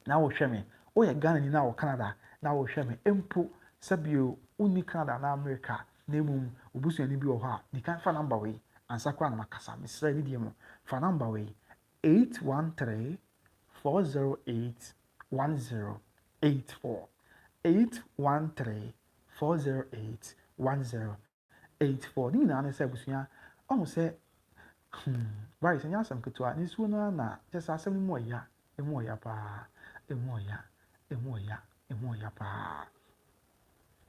na wo hwɛ me o ye Ghana ni na wo Canada na wo hwɛ me empo sabio uni Canada na America na emum obusuani bi wɔ hɔ a di kan fa number we ansa kwa na makasa Mr. ni die mu fa number we 813 408 1084 813 408 1084 ni na say busua o say right nya asem ketua ni su na just asem ni mo ya pa emu ya pa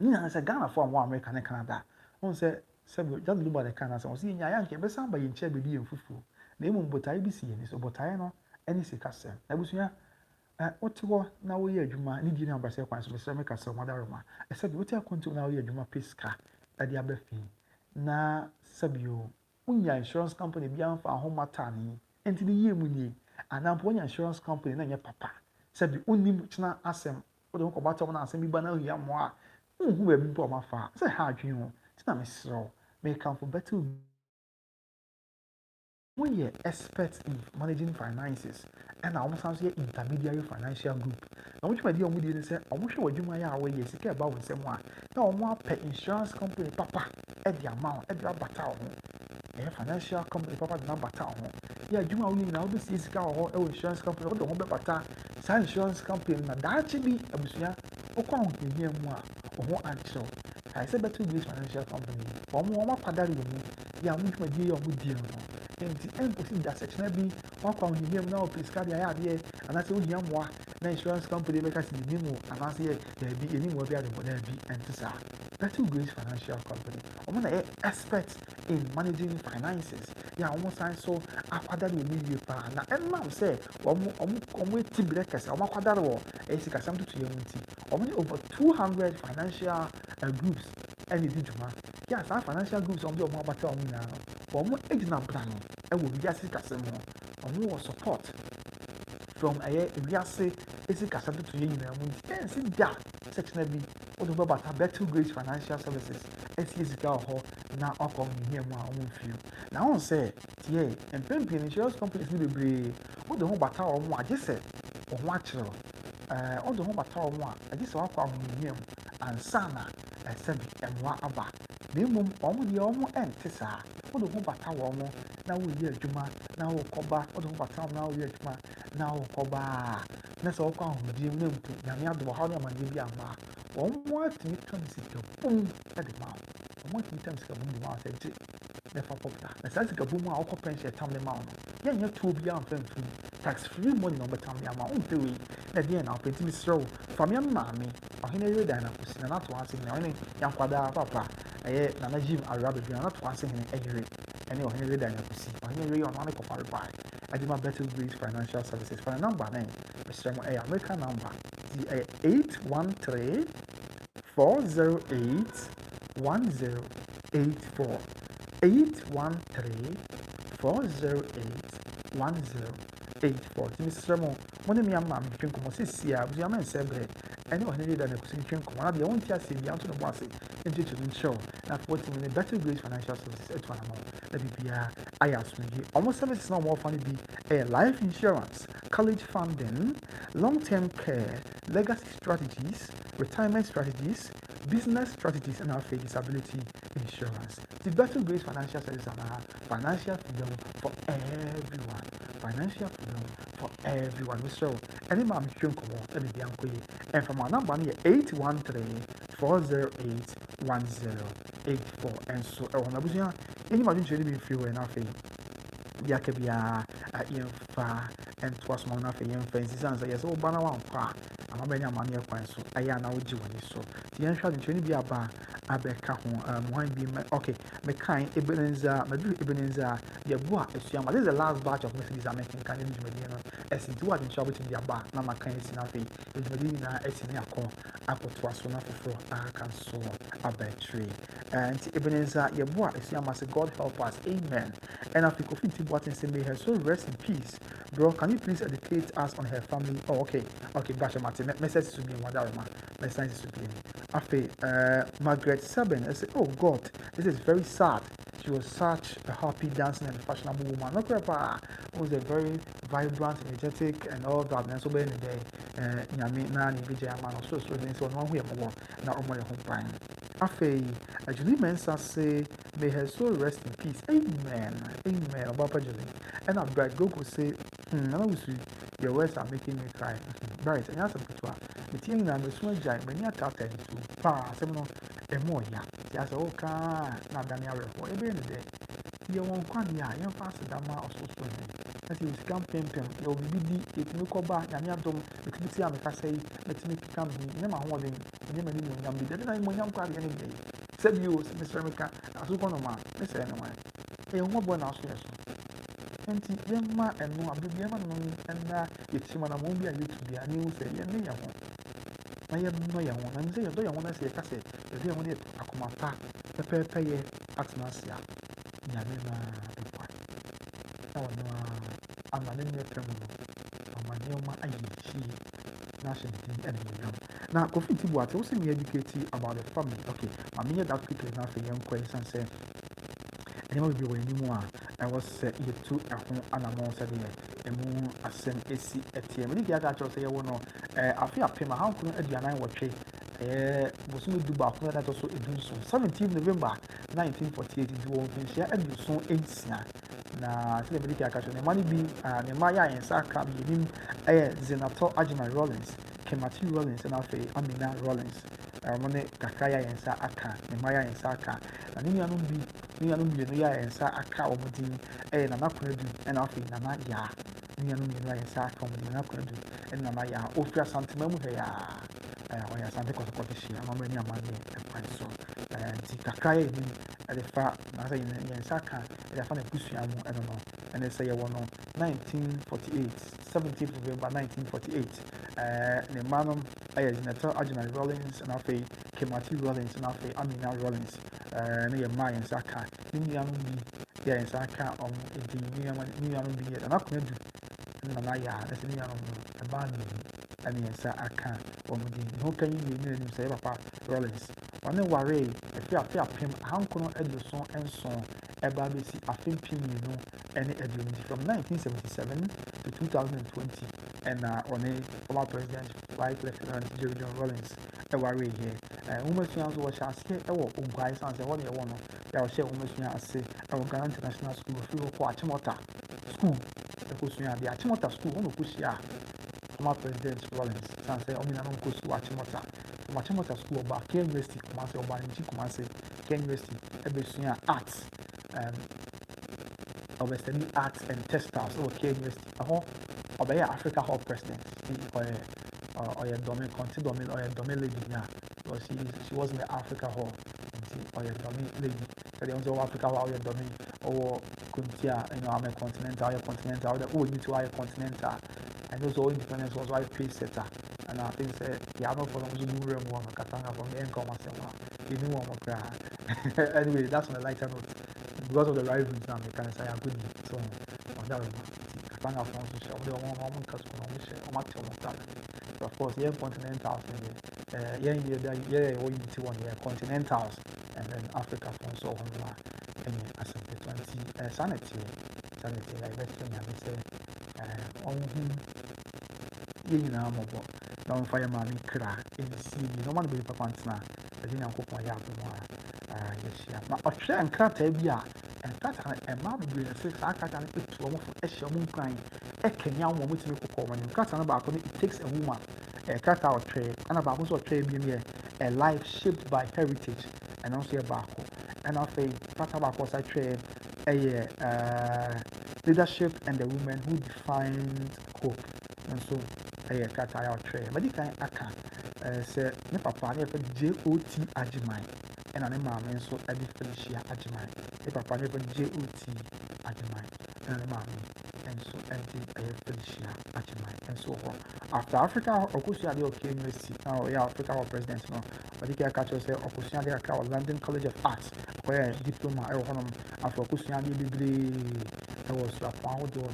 ni na say Ghana for mo America na Canada on say just look at the Canada so see nya ya nke be samba ye nche be bi enfufu na emu botai bi si ye ni so botai no any sikasem na busua otiwo na wo ye adwuma ni di na abase kwan so se meka se modaroma sabi woti akonto na wo ye adwuma peska ade abafi na sabio unya insurance company bi anfa ho mata ni enti ni ye mu ni anampo unya insurance company na nye papa sabi unim tena asem wo de ko bata mo na asem bi ba na hia mo a unhu ba bi bo ma fa se ha adwen ho tina me sro me come for better. When you're expert in managing finances and I almost say intermediary financial group. Now which my dear would say, I wish you my way is care about someone. Now more pay insurance company papa at the amount at the battle. A financial company papa the number town. Yeah, you only now this is or insurance company or the home bata. Some insurance company na that should be a busia or count in here more or more answer. I said better this financial company or more padari. Yeah, which my dear would deal. Enti emposi da section bi wakwa ohihiem na opiska dia ya de anase ohihiem wa na insurance company make us the name anase ye bi eni mo bi ade mo na bi entisa Better Grace Financial Company omo na expert in managing finances ya omo san so akwadare omi pa na emam say omo eti breakers omo akwadare wo esika sam tutu yemunti omo over 200 financial groups and the juma yes our financial groups omo abata omo na omo ejina brano e wo biase kasem ho omo support from wiase esi kasem tutu ye nyina mu nti da section bi odo baba Better Grace Financial Services esi esika ho na okọ nhia mu a omo fiu na on say tie empempe insurance companies ni bebre odo ho bata omo agese oho akiro odo ho bata omo a agese wakọ nhia mu ansana esebi emwa aba na emum omo de omo entisa odo ho bata omo na wo ye adwuma na wo koba odo ho bata omo na wo ye adwuma na wo koba na so okọ ahodi mu nempu na me ado ha na manje bi ama omo atimi transika bum e de ma omo atimi transika bum ma se je na fa popta na sa sika bum a okọ pension tam le ma no ye nya tuo bi am fam fu tax free money no betam ya ma on pewe na de na opetimi srow famia maami ohene yere dan na kusi na to ase na ohene yankwada papa na na jim arabe bi na to ase hene eyere ene ohene yere dan na kusi ohene yere on one kopare bai Adima Better Grace Financial Services for a number name Mr. American number the 813 408 1084 813 408 1084 Mr. Mo one me am between como se sia we am sebre any one need an acquisition come on the one tia se bi anto no boase into to show na 40 minute Better Grace Financial Services at one amount let me be almost services now more funny be life insurance, college funding, long-term care, legacy strategies, retirement strategies, business strategies, and our disability insurance. The Better Grace Financial Services are financial freedom for everyone. Financial freedom for everyone. So, any mom can come on, let me be uncle. And from our number here, 813 408 1084. And so, any man should be free when I feel. Yakabia fa and twas mon of a young fancies answer yes, oh, banner one pa. I'm a many money of coins, so I am now do so. The answer to be a bar, a becca wine be okay. Me kind Ebenezer, Madrid Ebenezer, the bois, this is the last batch of messages I'm making. Can you Medina as it was in shop in the bar, Nama kind is nothing. With Medina as in a call, I put was one for I can saw a battery. and Ebenezer Yeboah Esiama say God help us, amen. And after Kofi Tibuatin say may her soul rest in peace. Bro, can you please educate us on her family? Oh, okay, Basha Martin, message to be in Wadarama, message to be in. After Margaret Sabin, I say, oh God, this is very sad. She was such a happy, dancing, and fashionable woman. Not Grandpa was a very vibrant, energetic, and all that. And so, by the day, Yami, Nani, Vijay, man, so one way more. Now, on my home pine. Afei, Julie Mensa say, may her soul rest in peace. Amen. Amen. About Julie. And our bride Gogo say, your words are making me cry. Right, and that's a good one. The thing I'm a small giant, many a tap and to pass, a more ya. Yes, oh, not Daniel for every day. You won't come here, you pass the Dama or so soon. As you scam pim, you'll be it no go back, and you have done the committee. I say, let me come in, never holding, never knew young be dead. I'm young party any day. Said you, Mr. Mika, as you go on, Miss Anyway. A woman else, yes. And Yama and no, I'll be Yaman, and it's him, and I won't be a little be a new say, yeah, I have no young one, and say, I want to say, I say, if you want it, I come up, the pay at Nasia. Yamina, no, I'm an Indian criminal. I'm a new man, she, national enemy. Now, Kofi Tibuat also me educated about the family. Okay, I mean that quickly now for young questions and say, anyone will be anymore. I was you two at home and I'm also there. A moon, a send AC at TM. If you got say, no, I feel a payment. How could I do an hour trade? Was soon do back that also a do so. 17 November 1948, you won't share and you soon ain't na celebrity akacho ne money be ne maya en saka bi nim Senator Agyemang Rawlings Kemati Rawlings na fe Amina Rawlings money kakaya en sa aka ne maya en saka na ni anu bi no ya en sa aka omodin na Konadu na fe na ya ni anu bi no ya en sa aka omodin na Konadu na ya ofia santema mu he ya oya sante kotokoto shi amama ni amane e so ti kakaya ni the fact that in Saka, the fan of Kusiamu, I don't know, and they say, 1948, 17th November 1948, the Manum, Senator Agyemang Rawlings, and Afe, Kemati Rawlings, and Afe, Amina Rawlings, near Maya and Saka, Nimian be, in Saka, on the Nian be, and Akunadu, and Nanaya, that's the Nian, a band, and in Saka, or the no can you name say Papa Rawlings. On the worry, if you are him, how can I do so and so? A baby see a film, any ability from 1977 to 2020, and on a former president, Vice Lieutenant Jerry Rawlings, a worry here. Almost young was asking, oh, guys, answer what you want. I will share almost young say, I will go international school of Philo Achimota school, the Kusia, the Achimota school, one of Kusia, former president Rawlings, Sansa, Omina Kusu Achimota. Machimota school about K University, Kumasi, or Banji Kumasi, K University, Ebesuya Arts, of studying arts and textiles, or K University, or by Africa Hall president, or a domain, continue domain, or a domain lady, yeah, or she was in the Africa Hall, or a domain lady, so they also Africa Hall, or a domain, or Kuntia, I'm a continental, the old new to our continental, and those all independence was why peace setter. And I think the other for them to move more Katanga from the income myself. You know what anyway, that's on a lighter note. Because of the rivalries now, they can say I'm good. So on that Katanga from the show, they want one because so of course, yeah, continentals and yeah, all you see one yeah, continentals and then Africa from so on and as a 20 sanity, like that thing I say on whom mobile. Don't fire mammy crack in the sea. No one will be Pantana. I didn't cook my yard tomorrow. Yes, but a share and cut a beer and cut a mouth will say, I can't put to almost a shaman crying. A Kenyan woman to make a call when you cut an about it takes a woman, a cut out trade, and about also a trade being a life shaped by heritage and also a barco. And I'll say, part about what I trade a leadership and the women who defined hope. And so, a cat out trade, but you can't say, never party for J.O.T. Agyemang, and an imam, and so I did finish here Agyemang. If I party for J.O.T. Agyemang and Mami and so empty Felicia Agyemang and so on. After Africa, Okusia de okay university now, yeah, Africa or president no, but the catch say Okusia de Accra London College of Arts, where diploma after Okusia de Bibli, I was your pound or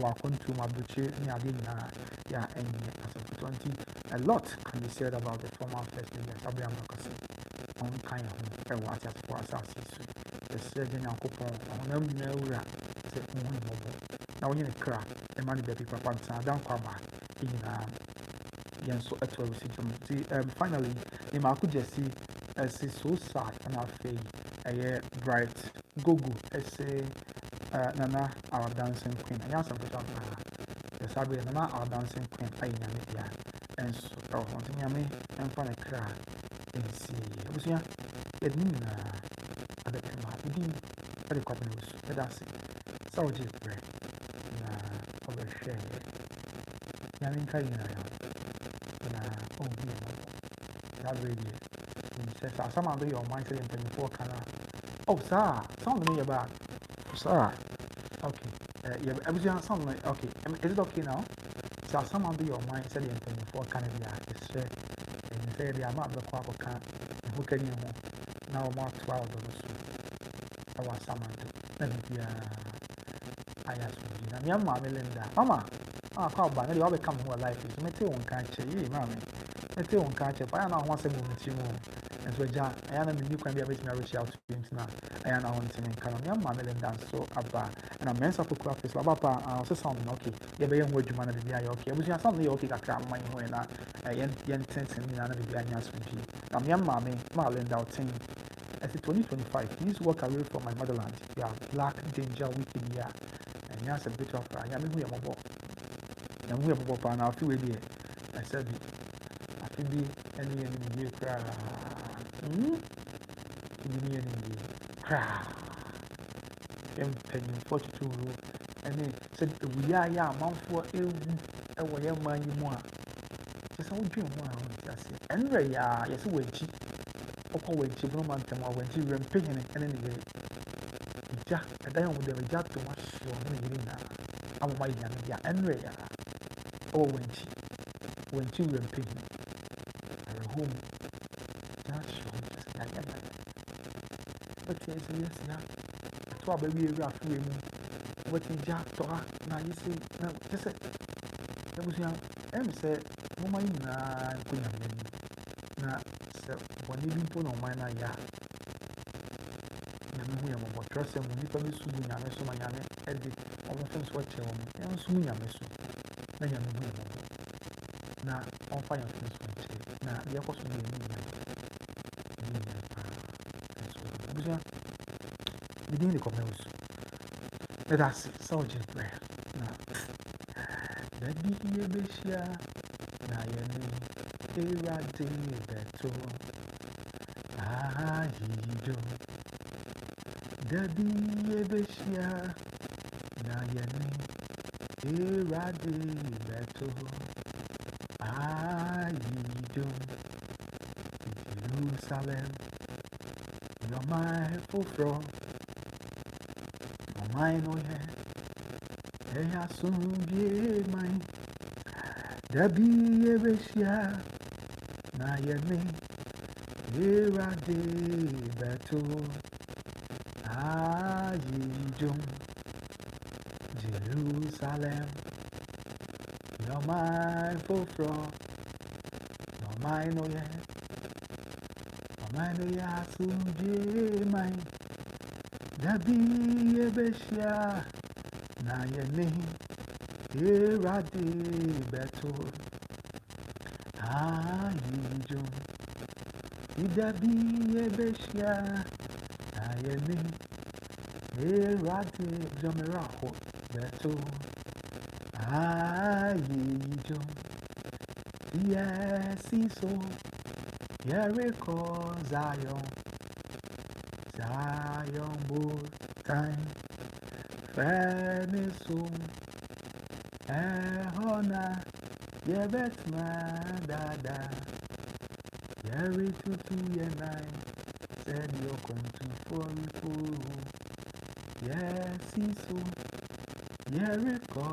our country, my butcher, Niadina, yeah, and as of 20, a lot can be said about the former first lady, Abraham Makasi, on kind of a watch as for us. The surgeon and coupon on them no rat, said now when you crack, a money baby papa, don't come back in Yanso at all. Finally, in my could just see as is so sad and our fade a bright gogo as say Nana, our dancing queen. I answer the Sabi Nana, our dancing queen. I am and so wanting yammy and find a cry and see. It was it mean at the time we did very quite news. That's it. So just pray over share. Yamin Kayana. Oh, that really says, some of your mindset in 24 canal. Oh, sir, something about sir. Okay, yeah, everything something like okay. Is it okay now? So, some of your mindset in 24 canal is said, and say they are not the quack can who can you now more 12 or so. I was summoned. Let me be I asked you, Mamma, Melinda, Mamma. Ah, call by the other come who life is. Mete one catch ye, mammy. Mete one catch if I know once a moment you more. And so, John, I am the new can be a bit marriage out to him now. I am now on to me, Colonel Young Mammy and dance so about. And a man's up to craft is Labapa, and also something okay. You be young word you manage to be okay. Was you something okay that cram my way now? I yen tense and me another be an answer to you. I'm young mammy, Marlin out 10. As 2025, please walk away from my motherland. You are black danger wicked year. And yes, a bit of I am who am about. And we have a now few idea. I said, I can be any you cry. Any cry. I'm paying 42 and they said, we are mount for a way of money more. Just how dream one. And yes, we cheap. Or when she blew mountain or when she ran picking it and anyway. Jack, I don't with the jack too much. I'm my young and oh, when she were picking her home, just but yes, yeah, I thought baby rough women. What in Jack to her now, you see, no, just that was young. M said, Mama, now, so when you didn't put on mine, yeah. We have a trust and we probably soon have so many edit of the things what you and soon you have so. Now, on fire things will take. Now, the opposite will be begin the commerce. Let us soldier prayer. Now, that be here, Bishia. Now, you know, a day better. Ah, you do. Daddy Bishia. Now, you know, a day better. Ah, you do. Jerusalem. You're my fulfro. Oh, mine, oh, yeah. Hey, I soon be mine. There be a Bishia. Now, you name. Here I did battle. Ah, you do. Jerusalem. You're my fulfro. You're mine, oh, yeah. Mine ya suje mine Dabi ebeshia Na yene Erade beto Ayijo Dabi ebeshia Na yene Erade Jomeraho beto Ayijo Yes, so Jericho, Zion, Zion, both time, fairness, honor, Yebet, dada, Yeri to 2 and 9, said you're come to 44, Yes, so Jericho,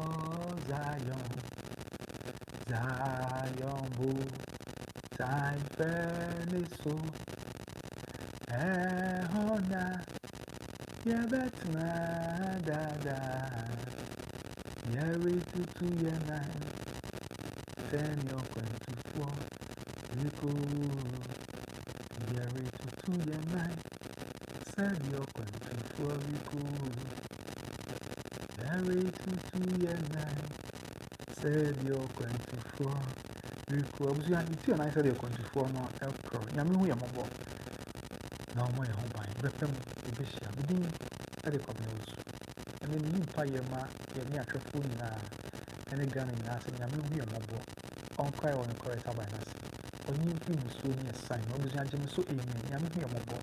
Zion, Zion, Boo, Time fairly so. Hona, Yabetna, Dada, Yeri to your nine, send your 24, Rico, Yeri to your nine, send your 24, Rico, Yeri to your nine, send your 24, Rico. I was young, you and I said you're 24, no, Elcro, Yamu Yamabo. Now my home by Brepham, the Bishop, the Dean, at the Cognos. And then you pay your ma, your near phone and a gun in us, and Yamu Yamabo. On cry on the correct by us. On you feel so near sign, or was Jim so aiming, Yamu Yamabo.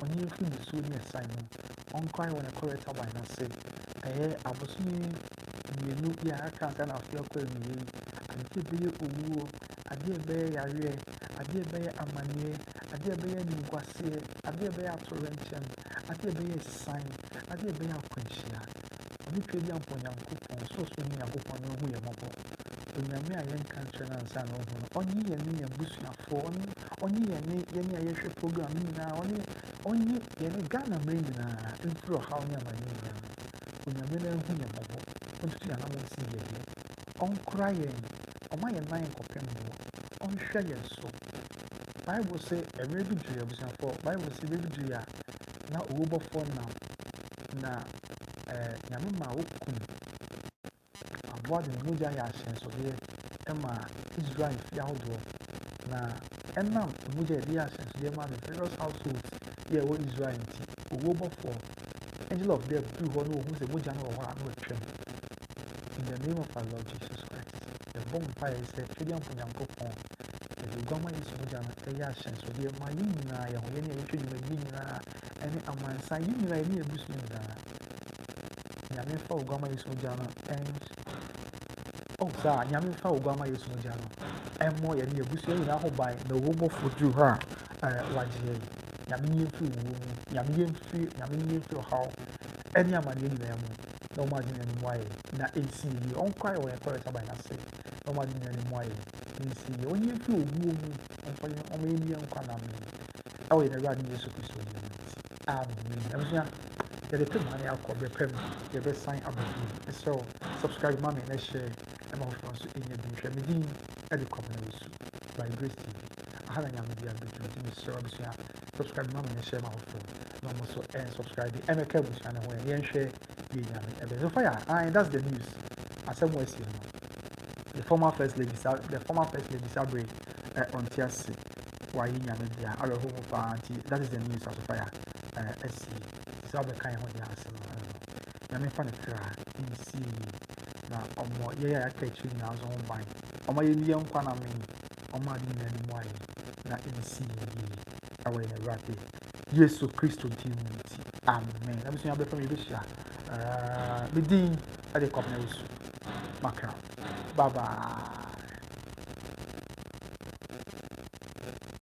On you feel so near sign, on cry on the correct by us. Say, I was me, you look, yeah, I can't turn off your query. And give you a woo, I dear bear, I dear bear, a mania. I dare be any guassier, I dare be a torrentium, I dare be a sign, I dare be a quenchia. When you pay young young coupon, so soon you go on your way mobile. When you may a young country and son on ye and me and bush your phone, on ye and me, any Irish program now, on ye, any Ghana main in through how near my name. When you may know your mobile, when to see an almost see ye, on crying, on my and mine copying, on share your soul. Bible say a baby tree for Bible say baby tree now over for now Yamima Okum about the Muja Yashin so here Emma Israel Fialdo now Emma Muja Yashin so there the various households here what Israel over for angel of death do who's a Muja or one in the name of our Lord Jesus Christ. The bonfire is a trillion for young couple. The Gama is Mujana, a Yashin, so dear my Yina, any Yina, any Amansa, Yina, any Busmina. Yamin for Gama is Mujana, and oh, sir, Yamin for Gama is Mujana, and more than your Busy now by the woman for Drew her, Wajay, Yamin free, Yamin free how any Amani no margin any way, not AC, you on cry or a correct by say, no margin any way. See, only if you move on maybe on Konadu. Oh, in a radio Christ. Amen. I was young. Get a pin money out of the pen, your best sign of the so subscribe, mommy, and share. I'm off in your dream. At the company by Grace TV. I had a young media between Mr. Subscribe, mommy, and share my phone. No more so and subscribe the MK channel where you share the fire. That's the news. I said, what's here. The former first lady Sabre on Teärs, why in Yamia, our home of auntie. That is the news of the fire. SC Sabre kind of the answer. Yamin fan of cry in sea. Now, or more, yeah, I catch you now on wine. Or my young Panami, or my dinner and wine. Now in sea, away in a rapid. Yes, so Christo Timothy. Amen. I'm saying, I'm from Russia. The Dean at the company. Macron. Bye bye.